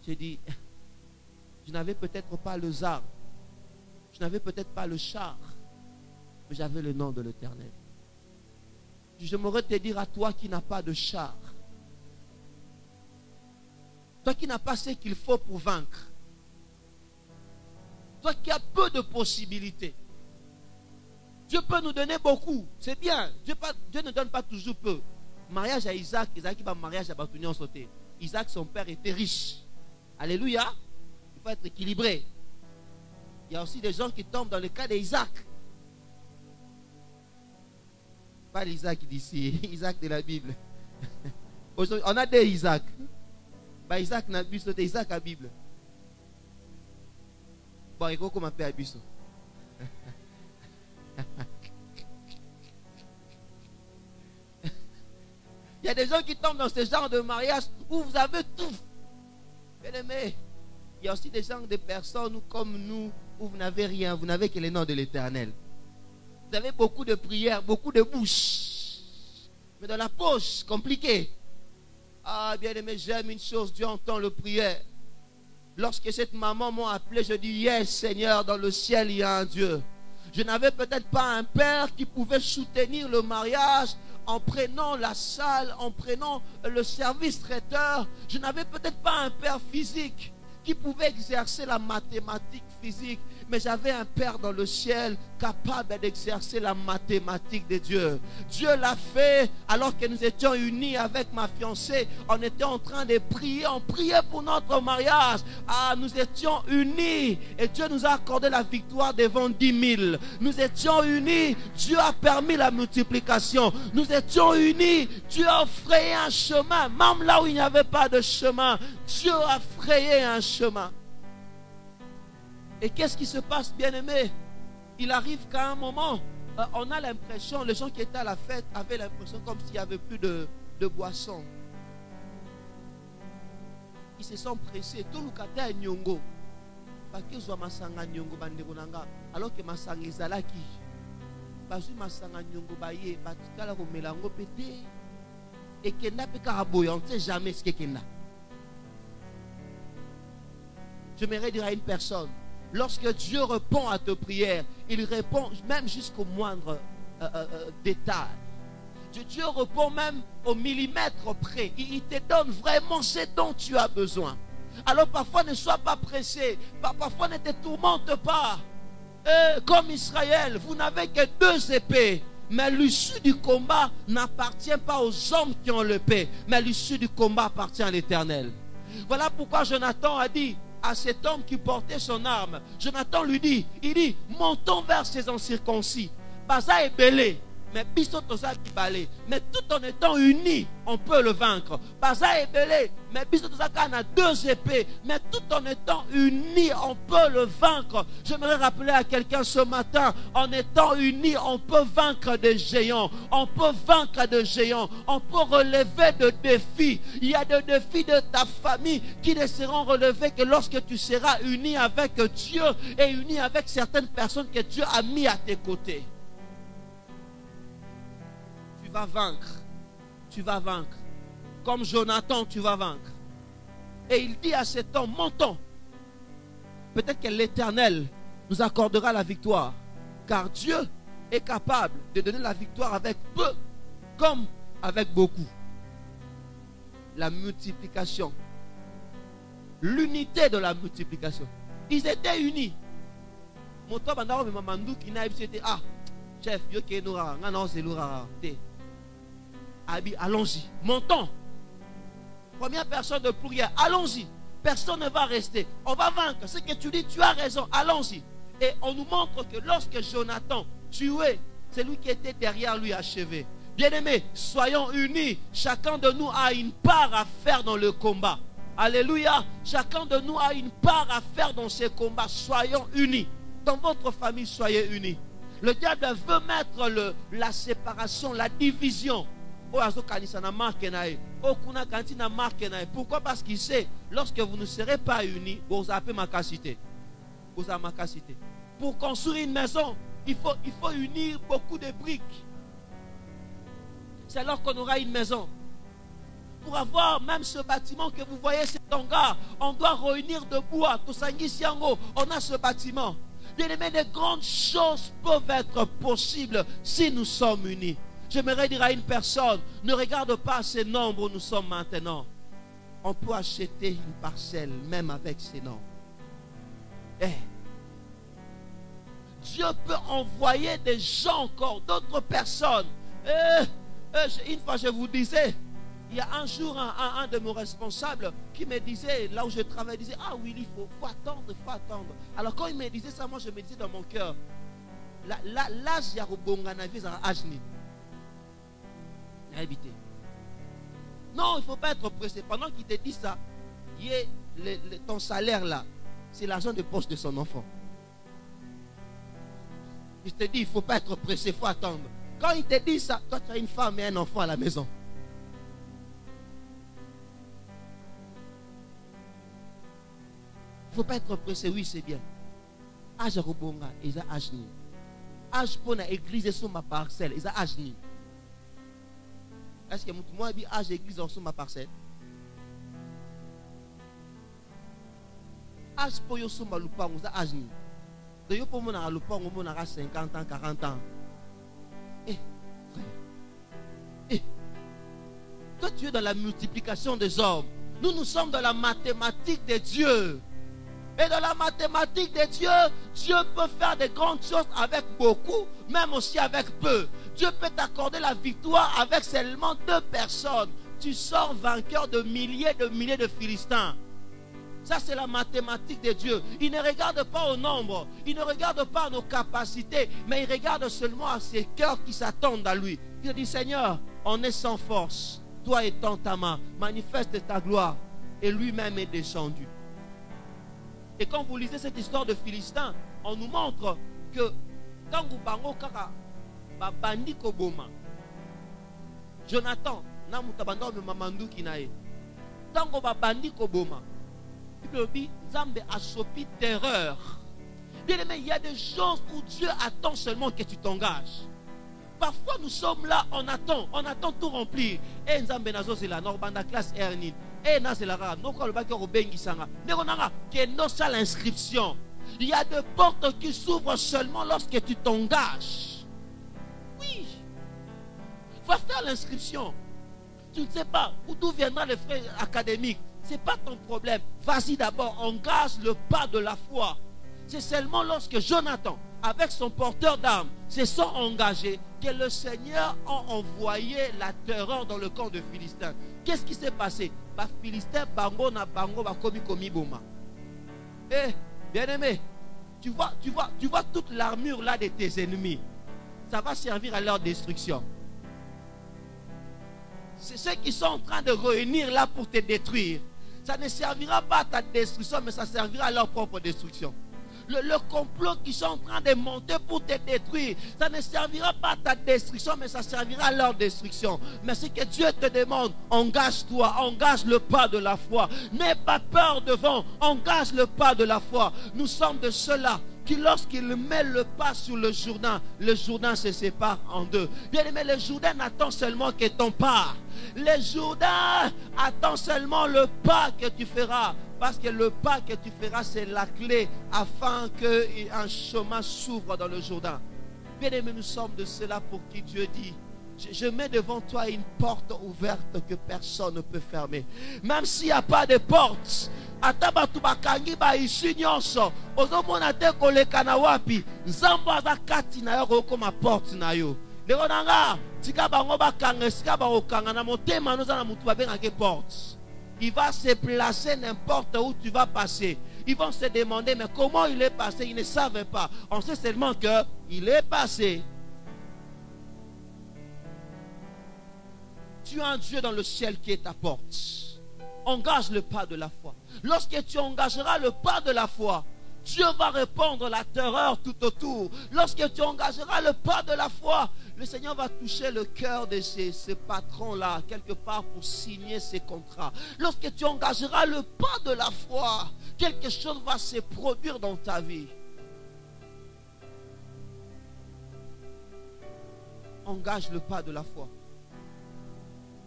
J'ai dit, je n'avais peut-être pas le zar, je n'avais peut-être pas le char, mais j'avais le nom de l'Éternel. J'aimerais te dire à toi qui n'as pas de char, toi qui n'as pas ce qu'il faut pour vaincre, toi qui as peu de possibilités. Dieu peut nous donner beaucoup, c'est bien. Dieu ne donne pas toujours peu. Mariage à Isaac, Isaac qui va mariage à Batunion sauté. Isaac, son père, était riche. Alléluia. Il faut être équilibré. Il y a aussi des gens qui tombent dans le cas d'Isaac. Pas l'Isaac d'ici, Isaac de la Bible. On a des Isaac. Bah, Isaac n'a pas sauté, Isaac à la Bible. Bon, il faut qu'on m'appelle Abisso. Il y a des gens qui tombent dans ce genre de mariage où vous avez tout. Bien aimé, il y a aussi des gens, des personnes comme nous, où vous n'avez rien, vous n'avez que le nom de l'Éternel. Vous avez beaucoup de prières, beaucoup de bouches, mais dans la poche, compliqué. Ah, bien aimé, j'aime une chose, Dieu entend le prière. Lorsque cette maman m'a appelé, je dis, yes Seigneur, dans le ciel il y a un Dieu. Je n'avais peut-être pas un père qui pouvait soutenir le mariage en prenant la salle, en prenant le service traiteur. Je n'avais peut-être pas un père physique qui pouvait exercer la mathématique physique, mais j'avais un Père dans le ciel capable d'exercer la mathématique de Dieu. Dieu l'a fait alors que nous étions unis avec ma fiancée. On était en train de prier, on priait pour notre mariage. Ah, nous étions unis et Dieu nous a accordé la victoire devant 10 000. Nous étions unis, Dieu a permis la multiplication. Nous étions unis, Dieu a frayé un chemin, même là où il n'y avait pas de chemin. Dieu a frayé un chemin. Et qu'est-ce qui se passe, bien-aimé? Il arrive qu'à un moment, on a l'impression, les gens qui étaient à la fête avaient l'impression comme s'il n'y avait plus de boisson. Ils se sont pressés. Tout le kata est nyongo. Alors que masanga ezalaki. Bazu masanga nyongo baye, batikala ko melango pété. Et kenda pe karaboya, on ne sait jamais ce que kenda. J'aimerais dire à une personne, lorsque Dieu répond à tes prières, il répond même jusqu'au moindre détail. Dieu répond même au millimètre près. Il te donne vraiment ce dont tu as besoin. Alors parfois ne sois pas pressé. Parfois ne te tourmente pas. Comme Israël, vous n'avez que 2 épées. Mais l'issue du combat n'appartient pas aux hommes qui ont l'épée. Mais l'issue du combat appartient à l'Éternel. Voilà pourquoi Jonathan a dit à cet homme qui portait son arme, Jonathan lui dit, il dit, montons vers ces incirconcis. Baza est belé, mais biso toza kibalé. Mais tout en étant unis, on peut le vaincre. Baza est belé, mais biso toza kana 2 épées. Mais tout en étant unis, on peut le vaincre. J'aimerais rappeler à quelqu'un ce matin, en étant unis, on peut vaincre des géants. On peut vaincre des géants. On peut relever des défis. Il y a des défis de ta famille qui ne seront relevés que lorsque tu seras uni avec Dieu et uni avec certaines personnes que Dieu a mis à tes côtés. Tu vas vaincre. Tu vas vaincre. Comme Jonathan, tu vas vaincre. Et il dit à cet homme, montons. Peut-être que l'Éternel nous accordera la victoire. Car Dieu est capable de donner la victoire avec peu comme avec beaucoup. La multiplication. L'unité de la multiplication. Ils étaient unis. Mon top en me mandou qui n'a été chef, yo ke noura, non c'est loura. Allons-y, montons. Première personne de prière, allons-y. Personne ne va rester. On va vaincre. Ce que tu dis, tu as raison. Allons-y. Et on nous montre que lorsque Jonathan tuait C'est lui qui était derrière lui achevé. Bien-aimés, soyons unis. Chacun de nous a une part à faire dans le combat. Alléluia. Chacun de nous a une part à faire dans ces combats. Soyons unis. Dans votre famille, soyez unis. Le diable veut mettre la séparation, la division. Pourquoi? Parce qu'il sait, lorsque vous ne serez pas unis, vous avez ma capacité. Vous avez ma capacité. Pour construire une maison, il faut unir beaucoup de briques. C'est alors qu'on aura une maison. Pour avoir même ce bâtiment que vous voyez, cet hangar, on doit réunir de bois. On a ce bâtiment. Bien aimé, de grandes choses peuvent être possibles si nous sommes unis. J'aimerais dire à une personne, ne regarde pas ces nombres où nous sommes maintenant. On peut acheter une parcelle même avec ces nombres. Dieu peut envoyer des gens encore, d'autres personnes. Une fois je vous disais, il y a un jour un de mes responsables qui me disait, là où je travaille, il disait, ah oui, il faut attendre, il faut attendre. Alors quand il me disait ça, moi je me disais dans mon cœur, l'âge y a non, il ne faut pas être pressé. Pendant qu'il te dit ça, ton salaire là, c'est l'argent de poche de son enfant. Il te dit, il ne faut pas être pressé, il faut attendre. Quand il te dit ça, toi tu as une femme et un enfant à la maison. Il ne faut pas être pressé, oui c'est bien. Âge Robonga, ils ont âge ni. Âge pour l'église sur ma parcelle, ils ont âge ni. Est-ce que moi je dis âge église sur ma parcelle? Âge pour yo sur ma loupang, ils ont âge ni. De yo pour mon à loupang, on a 50 ans, 40 ans. Toi tu es dans la multiplication des hommes. Nous sommes dans la mathématique de Dieu. Et dans la mathématique de Dieu, Dieu peut faire de grandes choses avec beaucoup, même aussi avec peu. Dieu peut t'accorder la victoire avec seulement 2 personnes. Tu sors vainqueur de milliers de Philistins. Ça, c'est la mathématique de Dieu. Il ne regarde pas au nombre, il ne regarde pas à nos capacités, mais il regarde seulement à ses cœurs qui s'attendent à lui. Il dit, Seigneur, on est sans force. Toi étant ta main, manifeste ta gloire. Et lui-même est descendu. Et quand vous lisez cette histoire de Philistins, on nous montre que quand vous bango kaka bandi koboma, Jonathan na mutabando me mamandu kinae. Tango bandi koboma, Bible dit Nzambe a sopi terreur. Bien aimé, il y a des choses où Dieu attend seulement que tu t'engages. Parfois nous sommes là, on attend tout remplir. Et Nzambe nazo c'est la Norbanda classe Ernid. Et na c'est la rare. Non le bac au bengi sanga. Mais on a que non ça l'inscription. Il y a des portes qui s'ouvrent seulement lorsque tu t'engages. Oui. Va faire l'inscription. Tu ne sais pas d'où viendra les frais académiques. C'est pas ton problème. Vas-y d'abord, engage le pas de la foi. C'est seulement lorsque Jonathan, avec son porteur d'armes, se sont engagés que le Seigneur a envoyé la terreur dans le camp de Philistins. Qu'est-ce qui s'est passé? Philistins, bango na bango, komi boma. Eh, bien aimé, tu vois toute l'armure là de tes ennemis. Ça va servir à leur destruction. C'est ceux qui sont en train de réunir là pour te détruire. Ça ne servira pas à ta destruction, mais ça servira à leur propre destruction. Le complot qu'ils sont en train de monter pour te détruire, ça ne servira pas à ta destruction, mais ça servira à leur destruction. Mais ce que Dieu te demande, engage-toi, engage le pas de la foi. N'aie pas peur devant, engage le pas de la foi. Nous sommes de ceux-là qui, lorsqu'il met le pas sur le Jourdain se sépare en deux. Bien aimé, le Jourdain attend seulement que ton pas. Le Jourdain attend seulement le pas que tu feras. Parce que le pas que tu feras, c'est la clé afin qu'un chemin s'ouvre dans le Jourdain. Bien aimé, nous sommes de ceux-là pour qui Dieu dit, je mets devant toi une porte ouverte que personne ne peut fermer. Même s'il n'y a pas de porte, atabatu bakangi ba ici nyonso ozomona te koleka na wapi nzambo azakati na yo koma porte na yo lero nanga tika bango bakanga esika bakokanga na motema noza na mutu babengaki porte. Il va se placer n'importe où tu vas passer. Ils vont se demander mais comment il est passé. Ils ne savent pas. On sait seulement qu'il est passé. tu as un Dieu dans le ciel qui est ta porte. Engage le pas de la foi. Lorsque tu engageras le pas de la foi, Dieu va répandre la terreur tout autour. Lorsque tu engageras le pas de la foi, le Seigneur va toucher le cœur de ces patrons-là, quelque part pour signer ces contrats. Lorsque tu engageras le pas de la foi, quelque chose va se produire dans ta vie. Engage le pas de la foi.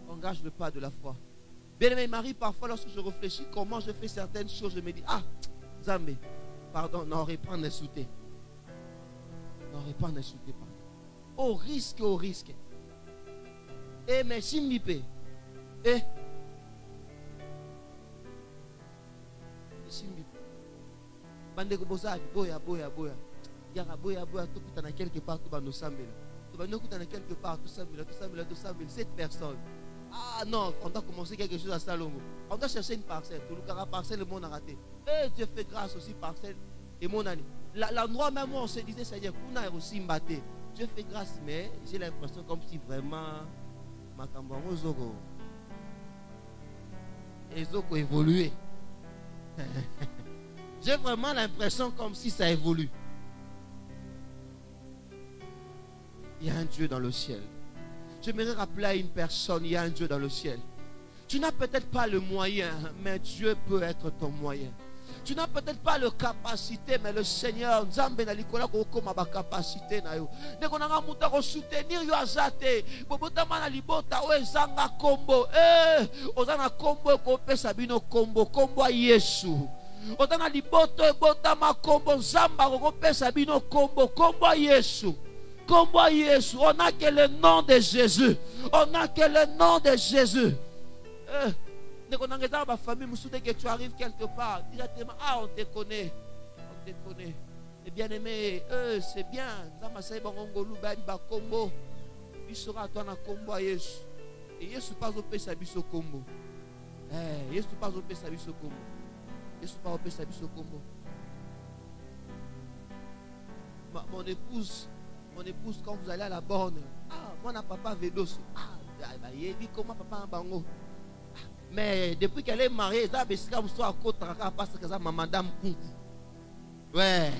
Engage le pas de la foi. Bien-aimé Marie, parfois lorsque je réfléchis comment je fais certaines choses, je me dis, ah, Zambé, pardon, n'aurait pas insulté. N'aurait pas insulté, pardon. Au risque, au risque. Eh, mais si m'y eh. Si m'y bande ko boza boya. Yara boya tout dans quelque part tout dans nos sambela. Tout dans quelque part tout sambela. Cette personne. Ah non, on doit commencer quelque chose à Salongo. On doit chercher une parcelle. Tout le cara parcelle, le monde a raté. Et Dieu fait grâce aussi parcelle et mon année. L'endroit même où on se disait, c'est-à-dire qu'on a aussi mbatté. Dieu fait grâce, mais j'ai l'impression comme si vraiment ma cambaron Zoko et Zoko évolué. J'ai vraiment l'impression comme si ça évolue. Il y a un Dieu dans le ciel. J'aimerais rappeler à une personne, il y a un Dieu dans le ciel. Tu n'as peut-être pas le moyen, mais Dieu peut être ton moyen. Tu n'as peut-être pas la capacité, mais le Seigneur, Nzambe na likola ko koma ba capacité na yo. Ndeko na ngamuta ko soutenir yo azate. Bobota mana libota o ezanga kombo. Ozana kombo ko pesa bino kombo a Yesu. Ozana libota ebota ma kombo Nzamba ko pesa bino kombo a Yesu. Kombo a Yesu. On n'a que le nom de Jésus. On n'a que le nom de Jésus. Ma famille, que tu arrives quelque part, directement, ah, on te connaît. On te connaît. Et bien aimé, c'est bien. Il sera toi dans combo à Yesu. Et Yesu pas au pesa biso combo. Yesu pas au pesa biso combo. Yesu pas au pesa biso combo. Mon épouse, quand vous allez à la borne, ah, moi, n'a papa Védos. Ah, il dit comment papa en bango. Mais depuis qu'elle est mariée, ça a soit à côté parce que ça madame Kunku. Ouais.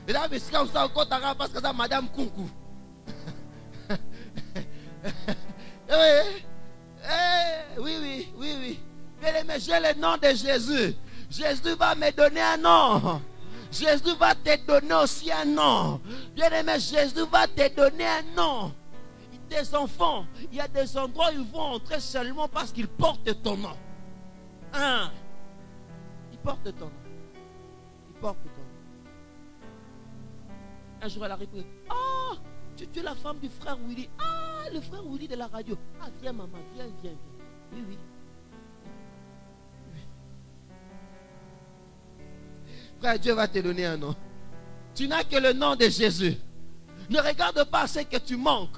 Et là, soit à côté parce que ça madame Kunku. Oui. Mais j'ai le nom de Jésus. Jésus va me donner un nom. Jésus va te donner aussi un nom. Bien-aimé, Jésus va te donner un nom. Des enfants, il y a des endroits où ils vont entrer seulement parce qu'ils portent ton nom. Ils portent ton nom. Ils portent ton nom. Un jour, elle a répondu, ah, tu es la femme du frère Willy. Ah, le frère Willy de la radio. Ah, viens maman, viens. Oui. Frère, Dieu va te donner un nom. Tu n'as que le nom de Jésus. Ne regarde pas ce que tu manques.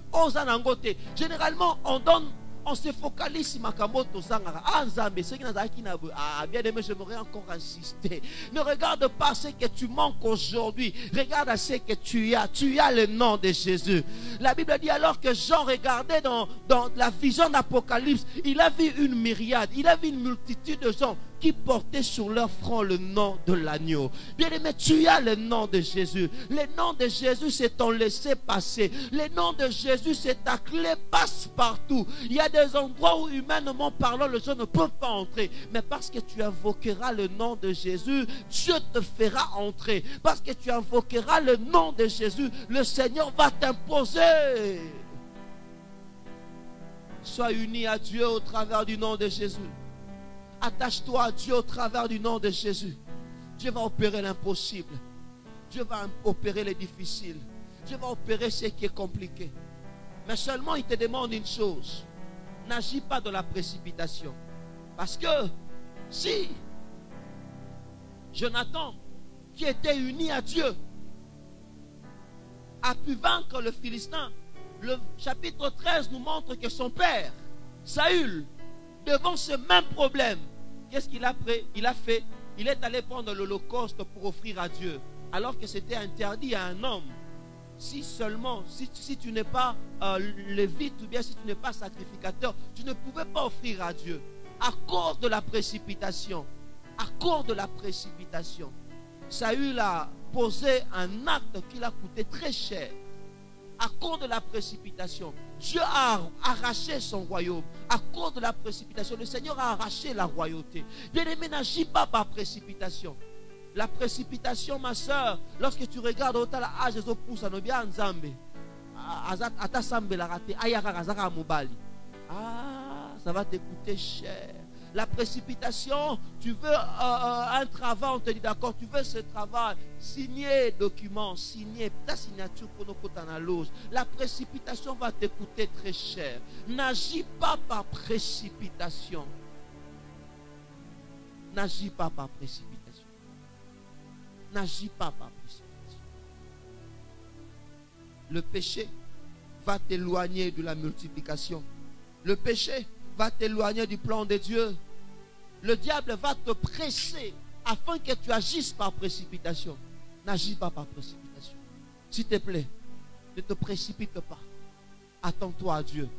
Généralement, on se focalise sur Makamoto Sangara. Ah, Nzambe, ce qui n'a pas bien aimé, j'aimerais encore insister. Ne regarde pas ce que tu manques aujourd'hui. Regarde à ce que tu as. Tu as le nom de Jésus. La Bible dit alors que Jean regardait dans la vision d'Apocalypse, il a vu une myriade, il a vu une multitude de gens qui portaient sur leur front le nom de l'agneau. Bien-aimé, tu as le nom de Jésus. Le nom de Jésus, c'est ton laisser-passer. Le nom de Jésus, c'est ta clé passe-partout. Il y a des endroits où, humainement parlant, les gens ne peuvent pas entrer. Mais parce que tu invoqueras le nom de Jésus, Dieu te fera entrer. Parce que tu invoqueras le nom de Jésus, le Seigneur va t'imposer. Sois uni à Dieu au travers du nom de Jésus. Attache-toi à Dieu au travers du nom de Jésus. Dieu va opérer l'impossible. Dieu va opérer les difficiles. Dieu va opérer ce qui est compliqué. Mais seulement il te demande une chose. N'agis pas dans la précipitation. Parce que si Jonathan, qui était uni à Dieu, a pu vaincre le Philistin, le chapitre 13 nous montre que son père, Saül, devant ce même problème, qu'est-ce qu'il a fait? Il est allé prendre l'holocauste pour offrir à Dieu, alors que c'était interdit à un homme. si seulement, si tu n'es pas lévite ou bien si tu n'es pas sacrificateur, tu ne pouvais pas offrir à Dieu. À cause de la précipitation. À cause de la précipitation. Saül a posé un acte qui l'a coûté très cher. À cause de la précipitation, Dieu a arraché son royaume. À cause de la précipitation, le Seigneur a arraché la royauté. Bien-aimé, n'agis pas par précipitation. La précipitation, ma soeur, lorsque tu regardes au la âge des opus, anobia nzambe, ata sambe la raté, ayaka kazaka mobali. Ah, ça va te coûter cher. La précipitation, tu veux un travail, on te dit d'accord, tu veux ce travail, signer document, signer ta signature pour nos côtés dans la loge. La précipitation va te coûter très cher. N'agis pas par précipitation. N'agis pas par précipitation. N'agis pas par précipitation. Le péché va t'éloigner de la multiplication. Le péché va t'éloigner du plan de Dieu. Le diable va te presser afin que tu agisses par précipitation. N'agis pas par précipitation. S'il te plaît, ne te précipite pas. Attends-toi à Dieu.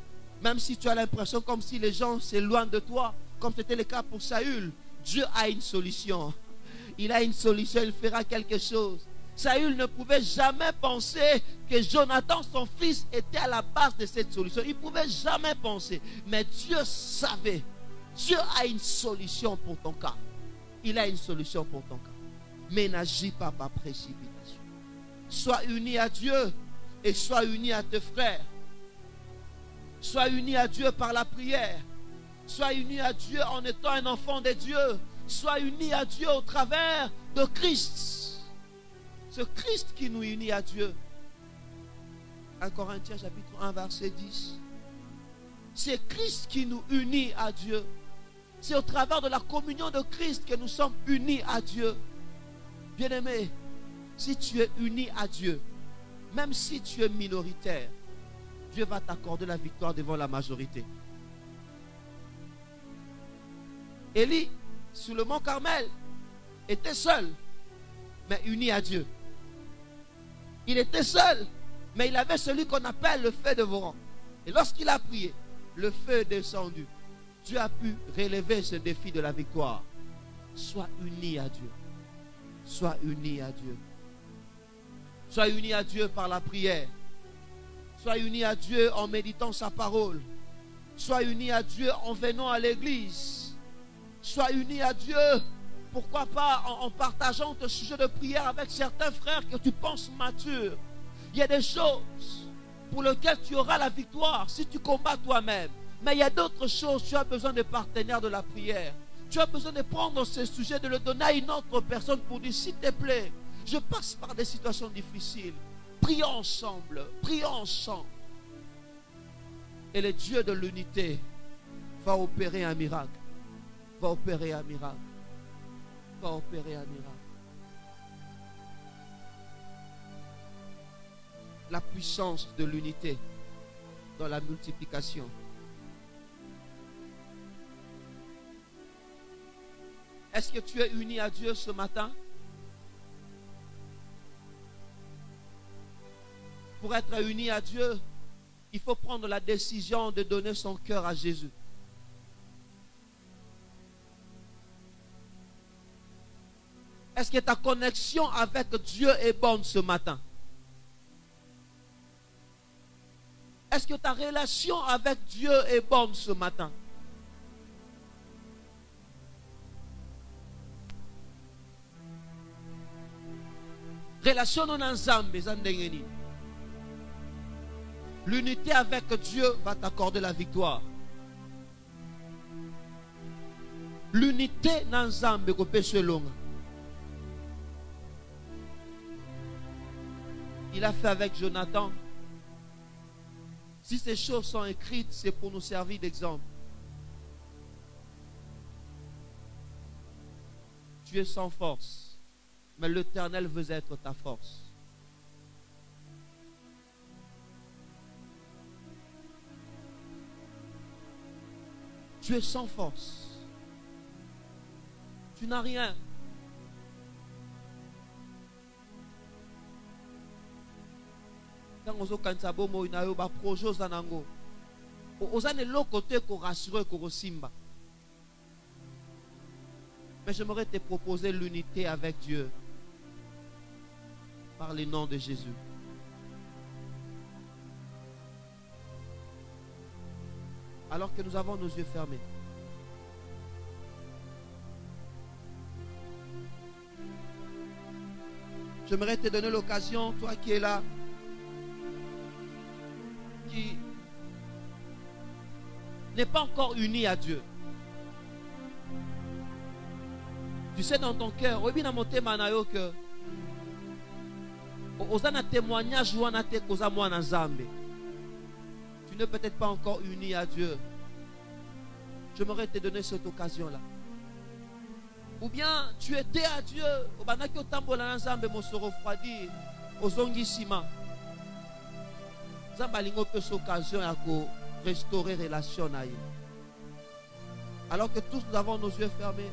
Même si tu as l'impression comme si les gens s'éloignent de toi, comme c'était le cas pour Saül, Dieu a une solution. Il a une solution, il fera quelque chose. Saül ne pouvait jamais penser que Jonathan, son fils, était à la base de cette solution. Il ne pouvait jamais penser. Mais Dieu savait. Dieu a une solution pour ton cas. Il a une solution pour ton cas. Mais n'agis pas par précipitation. Sois uni à Dieu et sois uni à tes frères. Sois uni à Dieu par la prière. Sois uni à Dieu en étant un enfant de Dieu. Sois uni à Dieu au travers de Christ. Ce Christ qui nous unit à Dieu. 1 Corinthiens chapitre 1 verset 10. C'est Christ qui nous unit à Dieu. C'est au travers de la communion de Christ que nous sommes unis à Dieu. Bien-aimé, si tu es uni à Dieu, même si tu es minoritaire, Dieu va t'accorder la victoire devant la majorité. Élie, sur le mont Carmel, était seul, mais uni à Dieu. Il était seul, mais il avait celui qu'on appelle le feu dévorant. Et lorsqu'il a prié, le feu est descendu. Dieu a pu relever ce défi de la victoire. Sois uni à Dieu. Sois uni à Dieu. Sois uni à Dieu par la prière. Sois uni à Dieu en méditant sa parole. Sois uni à Dieu en venant à l'église. Sois uni à Dieu. Pourquoi pas en partageant ton sujet de prière avec certains frères que tu penses matures. Il y a des choses pour lesquelles tu auras la victoire si tu combats toi-même. Mais il y a d'autres choses, tu as besoin de partenaires de la prière. Tu as besoin de prendre ce sujet, de le donner à une autre personne pour dire, s'il te plaît, je passe par des situations difficiles. Prions ensemble, prions ensemble. Et le Dieu de l'unité va opérer un miracle. Va opérer un miracle. Va opérer un miracle. La puissance de l'unité dans la multiplication. Est-ce que tu es uni à Dieu ce matin? Pour être uni à Dieu, il faut prendre la décision de donner son cœur à Jésus. Est-ce que ta connexion avec Dieu est bonne ce matin? Est-ce que ta relation avec Dieu est bonne ce matin? Relation non ensemble, l'unité avec Dieu va t'accorder la victoire. L'unité ensemble ko péché long. Il a fait avec Jonathan. Si ces choses sont écrites, c'est pour nous servir d'exemple. Tu es sans force, mais l'Éternel veut être ta force. Tu es sans force. Tu n'as rien. Quand on a bomo ina yo ba projet zanango. Ozane lo côté ko rassurer ko simba. Mais j'aimerais te proposer l'unité avec Dieu par le nom de Jésus. Alors que nous avons nos yeux fermés. J'aimerais te donner l'occasion, toi qui es là, qui n'est pas encore uni à Dieu. Tu sais dans ton cœur, oui, dans mon témoignage que Osana témoignage ou anate koza mwana Nzambe. Tu n'es peut-être pas encore uni à Dieu. J'aimerais te donner cette occasion-là. Ou bien tu étais à Dieu, obanaki otambola Nzambe mosoro refroidi, ozongi sima. Nzambe alingo pe cette occasion ya ko restaurer relation na ye. Alors que tous nous avons nos yeux fermés,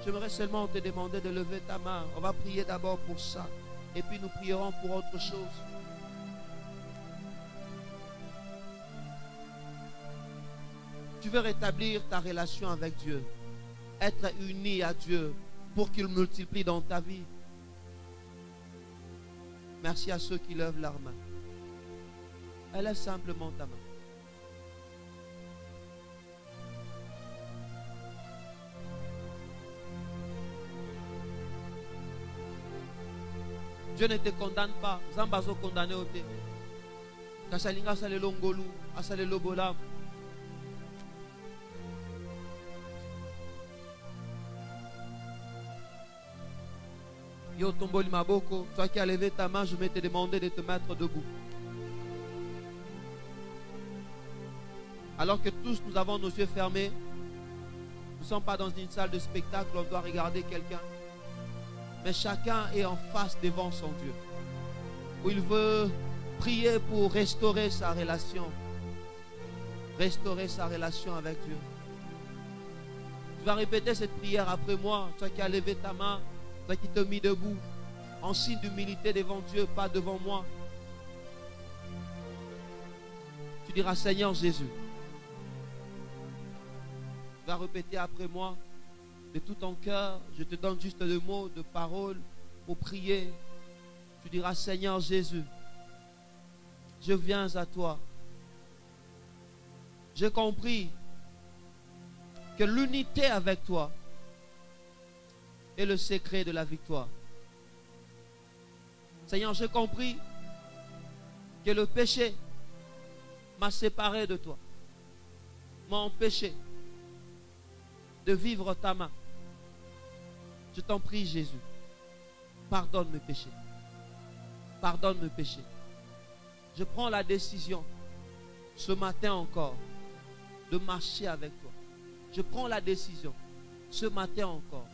j'aimerais seulement te demander de lever ta main. On va prier d'abord pour ça. Et puis nous prierons pour autre chose. Tu veux rétablir ta relation avec Dieu. Être uni à Dieu pour qu'il multiplie dans ta vie. Merci à ceux qui lèvent leurs mains. Élève simplement ta main. Dieu ne te condamne pas. Zambazo condamné au thé. Kasalinga sale longolu, asale lobola. Yo tomboli maboko. Toi qui as levé ta main, je vais te demander de te mettre debout. Alors que tous nous avons nos yeux fermés, nous ne sommes pas dans une salle de spectacle où on doit regarder quelqu'un. Mais chacun est en face devant son Dieu. Où il veut prier pour restaurer sa relation. Restaurer sa relation avec Dieu. Tu vas répéter cette prière après moi. Toi qui as levé ta main, toi qui t'es mis debout. En signe d'humilité devant Dieu, pas devant moi. Tu diras Seigneur Jésus. Tu vas répéter après moi. De tout ton cœur, je te donne juste le mot de parole pour prier. Tu diras, Seigneur Jésus, je viens à toi. J'ai compris que l'unité avec toi est le secret de la victoire. Seigneur, j'ai compris que le péché m'a séparé de toi, m'a empêché de vivre ta main. Je t'en prie, Jésus, pardonne mes péchés. Pardonne mes péchés. Je prends la décision, ce matin encore, de marcher avec toi. Je prends la décision, ce matin encore.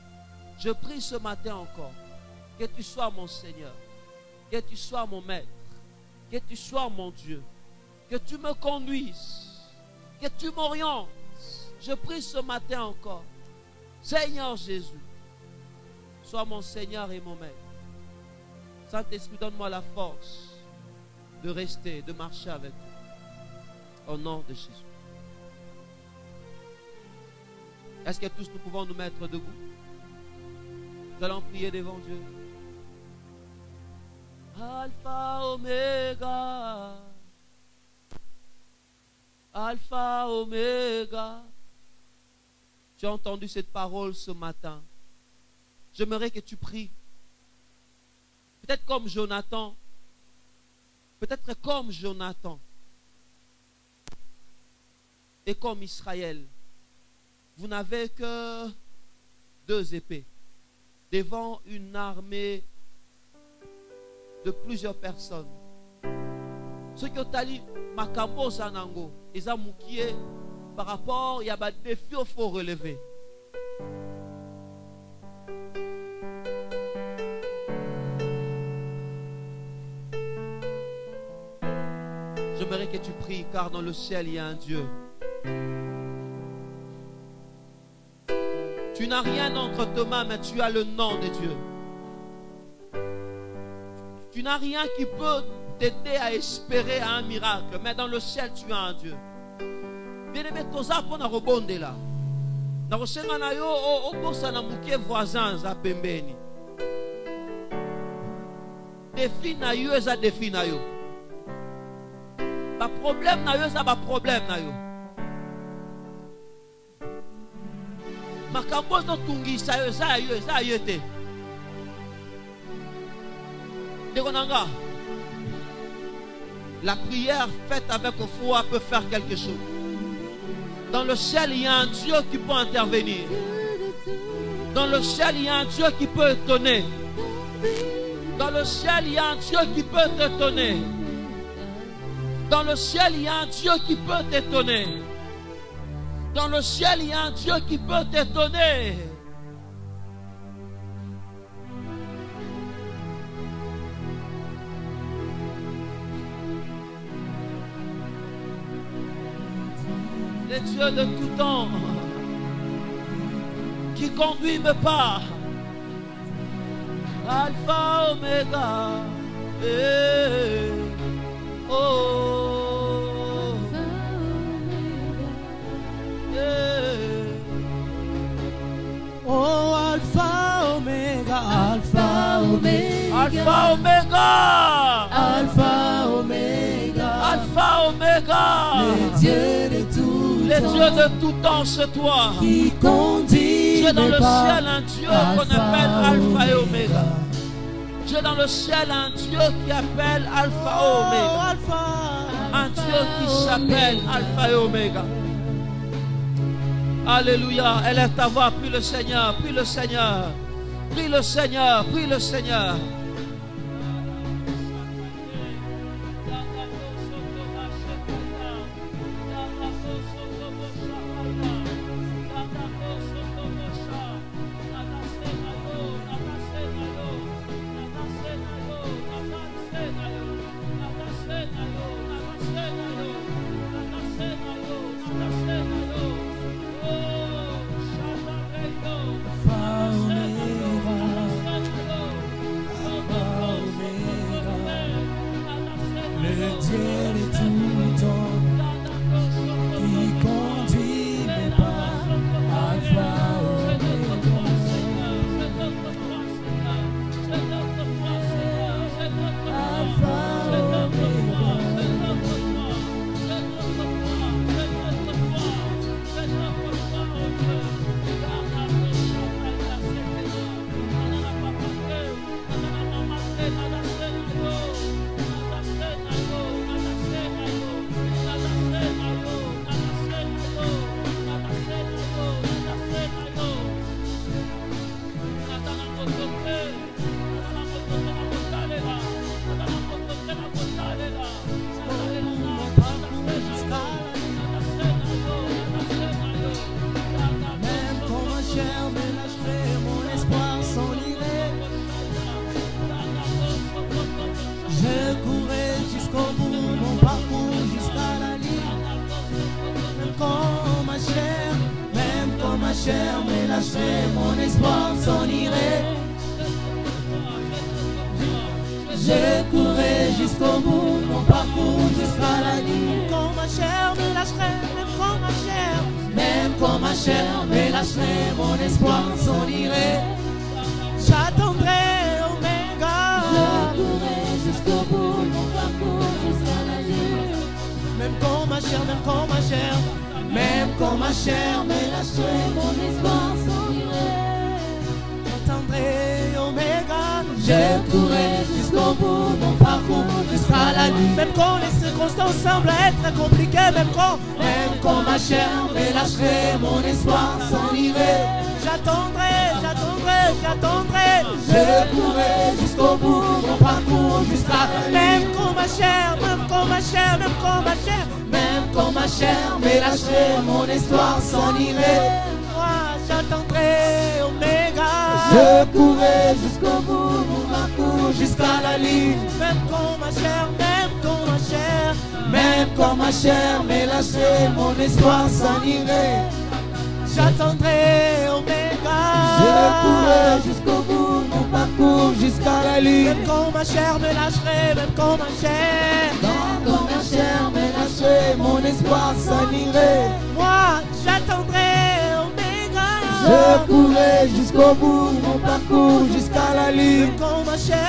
Je prie ce matin encore, que tu sois mon Seigneur, que tu sois mon Maître, que tu sois mon Dieu, que tu me conduises, que tu m'orientes. Je prie ce matin encore, Seigneur Jésus, sois mon Seigneur et mon Maître. Saint-Esprit, donne-moi la force de rester, de marcher avec toi. Au nom de Jésus. Est-ce que tous nous pouvons nous mettre debout? Nous allons prier devant Dieu. Alpha, Oméga. Alpha, Oméga. Tu as entendu cette parole ce matin. J'aimerais que tu pries. Peut-être comme Jonathan. Peut-être comme Jonathan. Et comme Israël. Vous n'avez que 2 épées. Devant une armée de plusieurs personnes. Ce qui ont dit, Makambo Sanango, ils ont moukié par rapport, il y a des défis qu'il faut relever. J'aimerais que tu pries, car dans le ciel, il y a un Dieu. Tu n'as rien entre tes mains, mais tu as le nom de Dieu. Tu n'as rien qui peut t'aider à espérer à un miracle. Mais dans le ciel, tu as un Dieu. Bien-aimé, toza pour na rebonde là. Na rosenga na yo o bossa na muke voisin za pembeni. Défi na yo eza défi na yo. Ba problème na yo eza ba problème na yo. Makambo no tungisa yo eza yo te. Dekonanga. La prière faite avec foi peut faire quelque chose. Dans le ciel, il y a un Dieu qui peut intervenir. Dans le ciel, il y a un Dieu qui peut étonner. Dans le ciel, il y a un Dieu qui peut t'étonner. Dans le ciel, il y a un Dieu qui peut t'étonner. Dans le ciel, il y a un Dieu qui peut t'étonner. Le Dieu de tout temps qui conduit mes pas, Alpha, Omega, oh, oh, Alpha, Omega, Alpha, Omega, Alpha, Omega, Alpha, Omega, Alpha, Omega, le Dieu de tout le Dieu de tout temps, c'est toi. qui conduit Dieu dans le mes pas, ciel, un Dieu qu'on appelle Alpha et Omega. Dieu dans le ciel, un Dieu qui appelle Alpha et Omega. Un Dieu qui s'appelle Alpha et Omega. Alléluia. Élève ta voix, prie le Seigneur, prie le Seigneur. Prie le Seigneur, prie le Seigneur. quand ma chair me lâcherait, même quand ma chair, quand ma chair me lâcherait, mon espoir s'anirait. Moi, j'attendrai Oméga. Je courrai jusqu'au bout, mon parcours jusqu'à la lune. Quand ma chair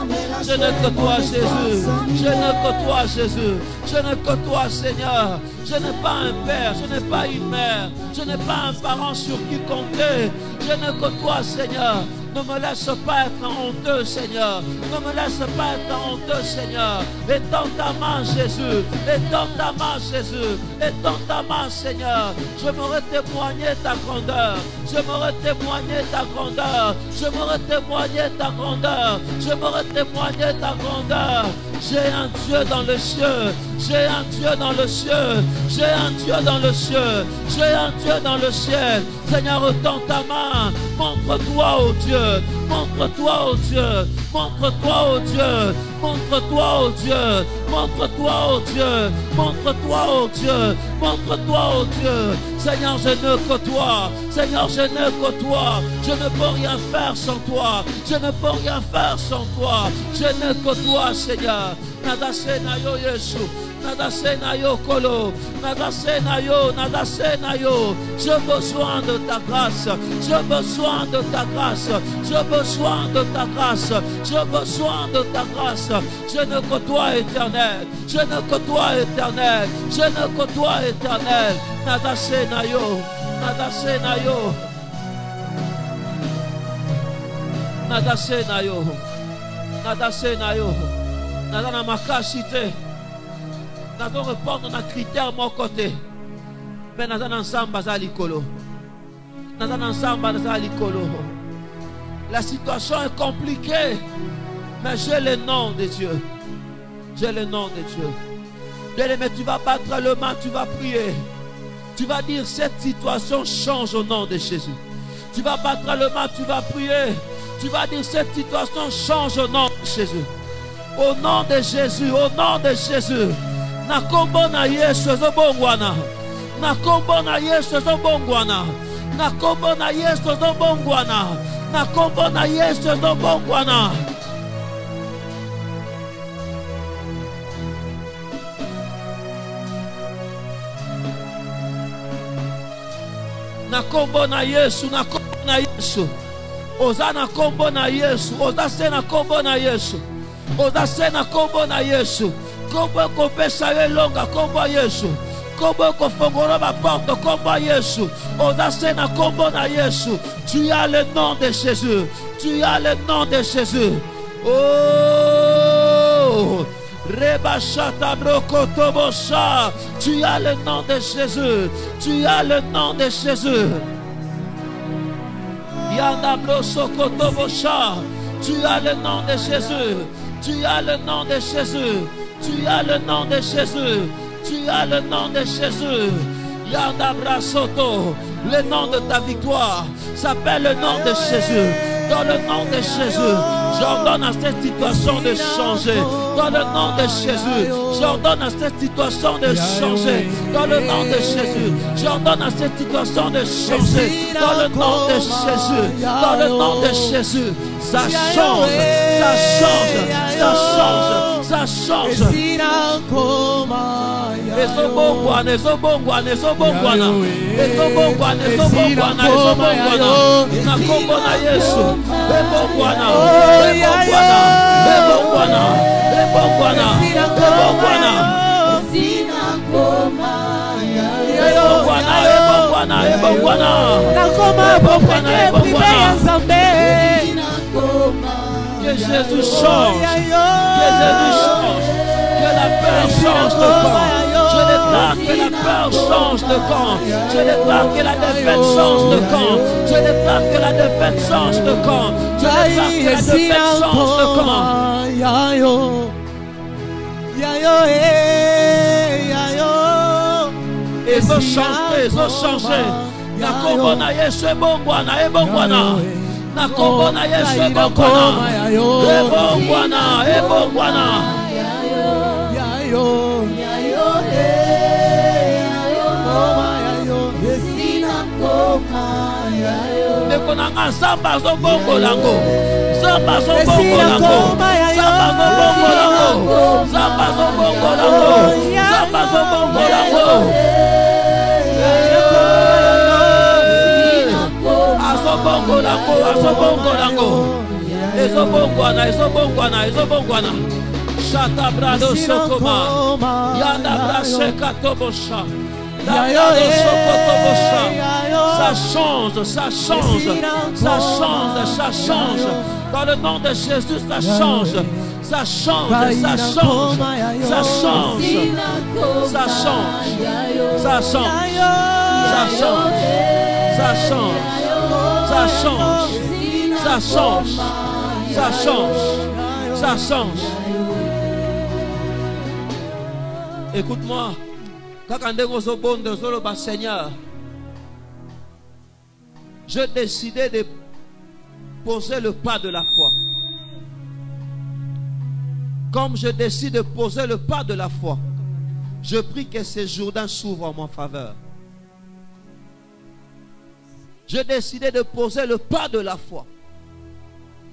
me Je ne côtoie Jésus, je ne côtoie Jésus, je ne côtoie Seigneur. Je n'ai pas un père, je n'ai pas une mère, je n'ai pas un parent sur qui compter. Je ne côtoie Seigneur. Ne me laisse pas être honteux, Seigneur. Ne me laisse pas être honteux, Seigneur. Étends ta main, Jésus. Étends ta main, Jésus. Étends ta main, Seigneur. Je m'aurais témoigné ta grandeur. Je m'aurais témoigné ta grandeur. Je m'aurais témoigné ta grandeur. Je m'aurais témoigné ta grandeur. J'ai un Dieu dans le ciel. J'ai un Dieu dans le ciel. J'ai un Dieu dans le ciel. J'ai un Dieu dans le ciel. Seigneur, étends ta main. Montre-toi, ô Dieu. Montre-toi, ô Dieu. Montre-toi, ô Dieu. Montre-toi, ô Dieu. Montre-toi, ô Dieu. Montre-toi, ô Dieu. Montre-toi, ô Dieu. Seigneur, je ne côtoie. Seigneur, je ne côtoie. Je ne peux rien faire sans toi. Je ne peux rien faire sans toi. Je ne côtoie, Seigneur. Nadase na yo Yesu. Nadase na yo Kolo. Nadase na yo. Nadase na yo. J'ai besoin de ta grâce. J'ai besoin de ta grâce. J'ai besoin de ta grâce. J'ai besoin de ta grâce. Je ne côtoie éternel. Je ne côtoie éternel. Je ne côtoie éternel. Nadase na yo. Nadase na yo. Nadase na yo. Nadase na yo. Nadana makasite. Nadon répondre à critère mon côté. Mais nadan ensemble bazali kolo. Nadan ensemble bazali kolo. La situation est compliquée. Mais j'ai le nom de Dieu. J'ai le nom de Dieu. Bien-aimé, tu vas battre le main, tu vas prier. Tu vas dire cette situation change au nom de Jésus. Tu vas battre le main, tu vas prier. Tu vas dire cette situation change au nom de Jésus. Au nom de Jésus, au nom de Jésus. Nakombo na Yesu ezobongwana. Nakombo na Yesu ezobongwana. Nakombo na Yesu ezobongwana. Nakombo na Yesu ezobongwana. Nakombo na Yesu, nakombo na Yesu. Oza nakombo na Yesu, oza se nakombo na Yesu. Oza se nakombo na Yesu. Kombo kopesa elonga kombo Yesu. Kombo kofongora ba porte kombo Yesu. Oza se nakombo na Yesu. Tu as le nom de Jésus. Tu as le nom de Jésus. Oh! Rebashata brokotobosa. Tu as le nom de Jésus. Tu as le nom de Jésus. Yandabro sokotobosa. Tu as le nom de Jésus. Tu as le nom de Jésus. Tu as le nom de Jésus. Tu as le nom de Jésus. Yandabra soto. Le nom de ta victoire s'appelle le nom de Jésus. Dans le nom de Jésus, j'ordonne à cette situation de changer. Dans le nom de Jésus, j'ordonne à cette situation de changer. Dans le nom de Jésus, j'ordonne à cette situation de changer. Dans le nom de Jésus, dans le nom de Jésus, ça change, ça change, ça change, ça change. Ezobongwana, ezobongwana, ezobongwana, ezobongwana, ezobongwana, ezobongwana. Nakombo na Yesu, ebongwana, ebongwana, ebongwana, ebongwana, ebongwana. Ebongwana, ebongwana, ebongwana. Nakoma ebongwana, ebongwana. Que Jésus change, que Jésus change, que la peur change de camp. Je déclare que la peur change de camp. Je déclare que la défaite change de camp. Je déclare que la défaite change de camp. Je déclare que la défaite change de camp. Ils ont changé, ils ont changé. Nakombo na Yesu ebongwana, ebongwana. Nakombo na Yesu ebongwana, ebongwana, ebongwana. ndeko na nga nzambe azobongola ngo nzambe azobongola ngo nzambe azobongola ngo nzambe azobongola ngo nzambe azobongola ngo azobongola ngo azobongola ngo ezobongwana Shata brado sokoma Yanda brase katobosha Ça change, ça change, ça change, ça change. Dans le nom de Jésus, ça change. Ça change, ça change, ça change, ça change, ça change, ça change, ça change, ça change, ça change, ça change, ça change. Écoute-moi. Seigneur, je décidais de poser le pas de la foi. Comme je décide de poser le pas de la foi, je prie que ces Jourdains s'ouvrent en ma faveur. Je décidais de poser le pas de la foi.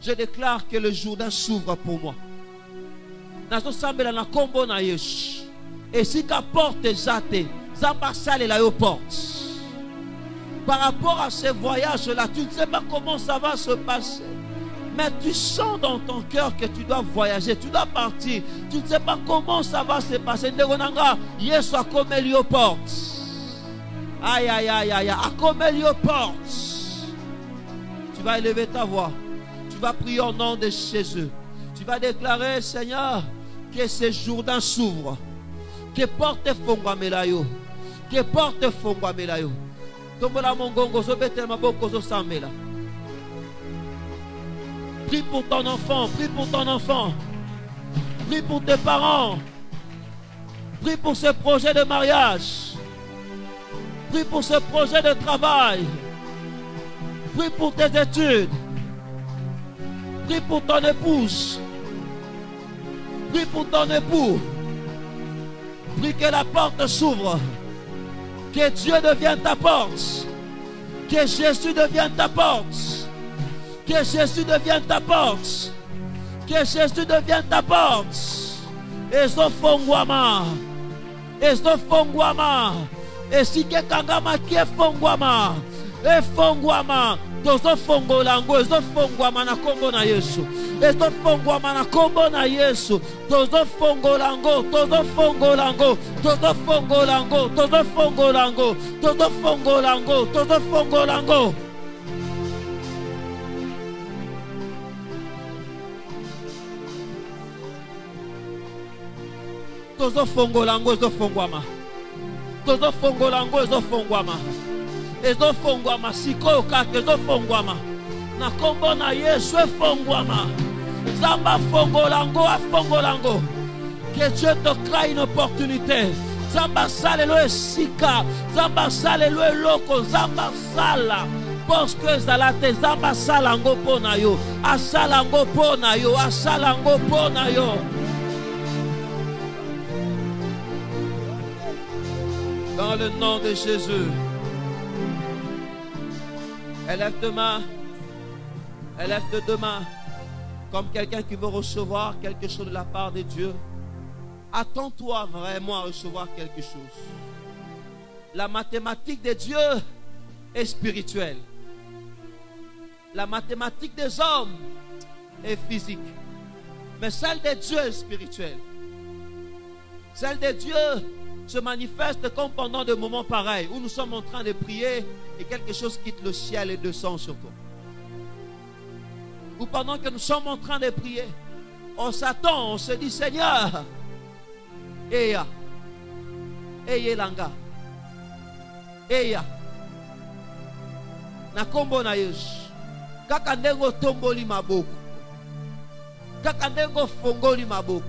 Je déclare que le Jourdain s'ouvre pour moi. Et si la porte est zatée, ça passe à la porte. Par rapport à ce voyage-là, tu ne sais pas comment ça va se passer. Mais tu sens dans ton cœur que tu dois voyager, tu dois partir. Tu ne sais pas comment ça va se passer. Yesu a comme aux portes. Aïe, aïe, aïe, aïe, a comme aux portes. Tu vas élever ta voix. Tu vas prier au nom de Jésus. Tu vas déclarer, Seigneur, que ces Jourdains s'ouvrent. Que porte fongwa melayo. Que porte fongwa melayo. Tombola mongongo zobete maboko zo samela. Prie pour ton enfant, prie pour ton enfant. Prie pour tes parents. Prie pour ce projet de mariage. Prie pour ce projet de travail. Prie pour tes études. Prie pour ton épouse. Prie pour ton époux. Prie que la porte s'ouvre. Que Dieu devienne ta porte. Que Jésus devienne ta porte. Que Jésus devienne ta porte. Que Jésus devienne ta porte. Ezofongwama. Ezofongwama. Esike kangama kie fongwama. Efongwama. Tozofongolango. Ezofongwama na kombo na Yesu. Ezofongwama na kombo na Yesu. Tozofongolango. Tozofongolango. Tozofongolango. Tozofongolango. Tozofongolango. Tozofongolango. Tozofongolango. Ezofongwama. Tozofongolango. Ezofongwama. Ezofongwama. Siko kake ezofongwama. Na kombo na Yesu efongwama. Zamba fongolango afongolango. Que Dieu te crée une opportunité. Zamba salelo esika. Zamba salelo eloko. Zamba sala. Parce que zalate zamba salango pona yo. Asalango pona yo. Asalango pona yo. Dans le nom de Jésus. Élève tes mains. Élève tes deux mains. Comme quelqu'un qui veut recevoir quelque chose de la part de Dieu. Attends-toi vraiment à recevoir quelque chose. La mathématique de Dieu est spirituelle. La mathématique des hommes est physique. Mais celle de Dieu est spirituelle. Celle de Dieu se manifeste comme pendant des moments pareils où nous sommes en train de prier et quelque chose quitte le ciel et descend sur toi. Ou pendant que nous sommes en train de prier, on s'attend, on se dit Seigneur, Eya, Eye Langa, Eya, Nakombo na Yesu, Kakandengo tomboli maboko, Kakandengo fongoli maboko,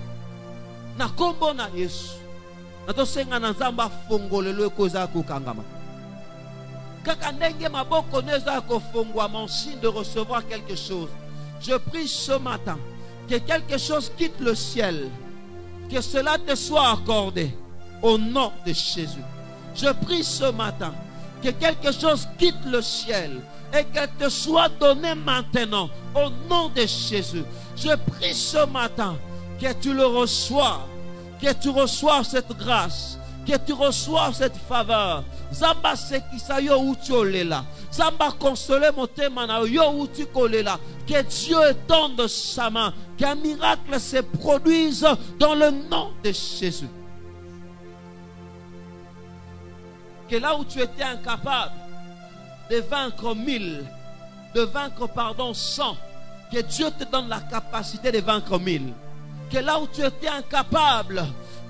Nakombo na Yesu, Natosenga na Nzamba fongolelo koza kokangama. Kakandenge maboko neza kofongwama en signe de recevoir quelque chose. Je prie ce matin que quelque chose quitte le ciel, que cela te soit accordé au nom de Jésus. Je prie ce matin Que quelque chose quitte le ciel et qu'elle te soit donnée maintenant au nom de Jésus. Je prie ce matin que tu le reçois, que tu reçoives cette grâce, que tu reçoives cette faveur. Zamba sekisa yo ucholela. Zamba console motema na yo utikolela. Que Dieu étende sa main, qu'un miracle se produise dans le nom de Jésus. Que là où tu étais incapable de vaincre 1000, de vaincre 100, que Dieu te donne la capacité de vaincre 1000. Que là où tu étais incapable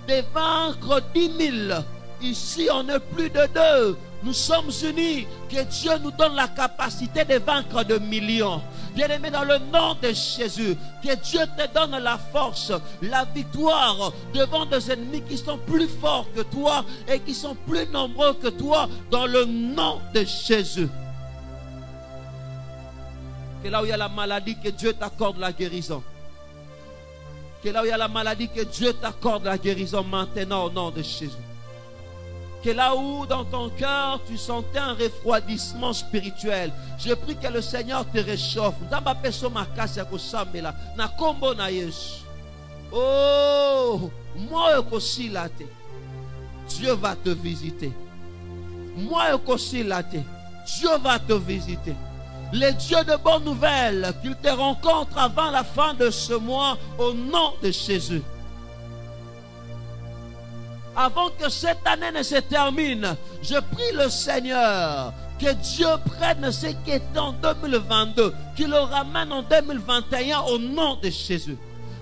de vaincre 10 000, ici on n'est plus de 2, nous sommes unis. Que Dieu nous donne la capacité de vaincre de millions. Bien-aimé, dans le nom de Jésus, que Dieu te donne la force, la victoire devant des ennemis qui sont plus forts que toi et qui sont plus nombreux que toi, dans le nom de Jésus. Que là où il y a la maladie, que Dieu t'accorde la guérison. Que là où il y a la maladie, que Dieu t'accorde la guérison maintenant au nom de Jésus. Que là où dans ton cœur tu sentais un refroidissement spirituel, je prie que le Seigneur te réchauffe. Oh, moi aussi là, Dieu va te visiter. Moi aussi là, Dieu va te visiter. Les dieux de bonnes nouvelles, qu'il te rencontre avant la fin de ce mois au nom de Jésus. Avant que cette année ne se termine, je prie le Seigneur que Dieu prenne ce qui est en 2022, qu'il le ramène en 2021 au nom de Jésus.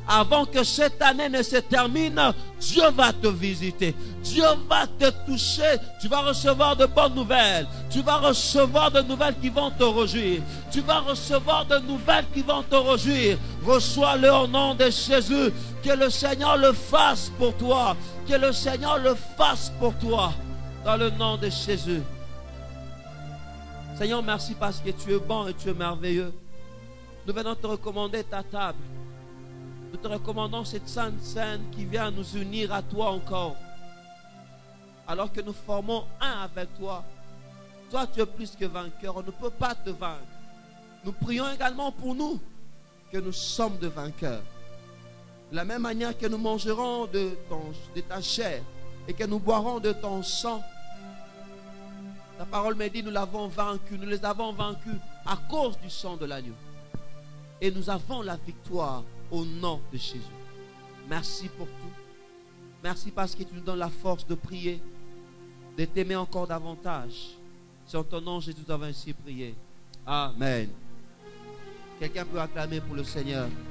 Avant que cette année ne se termine, Dieu va te visiter. Dieu va te toucher. Tu vas recevoir de bonnes nouvelles. Tu vas recevoir de nouvelles qui vont te réjouir. Tu vas recevoir de nouvelles qui vont te réjouir. Reçois-le au nom de Jésus. Que le Seigneur le fasse pour toi. Que le Seigneur le fasse pour toi. Dans le nom de Jésus. Seigneur, merci parce que tu es bon et tu es merveilleux. Nous venons te recommander ta table. Nous te recommandons cette sainte scène qui vient nous unir à toi encore. Alors que nous formons un avec toi. Toi, tu es plus que vainqueur. On ne peut pas te vaincre. Nous prions également pour nous que nous sommes de vainqueurs. De la même manière que nous mangerons de ta chair et que nous boirons de ton sang. Ta parole me dit, nous l'avons vaincu. Nous les avons vaincus à cause du sang de l'agneau. Et nous avons la victoire au nom de Jésus. Merci pour tout. Merci parce que tu nous donnes la force de prier, de t'aimer encore davantage. C'est en ton nom, Jésus, nous avons ainsi prié. Amen. Quelqu'un peut acclamer pour le Seigneur.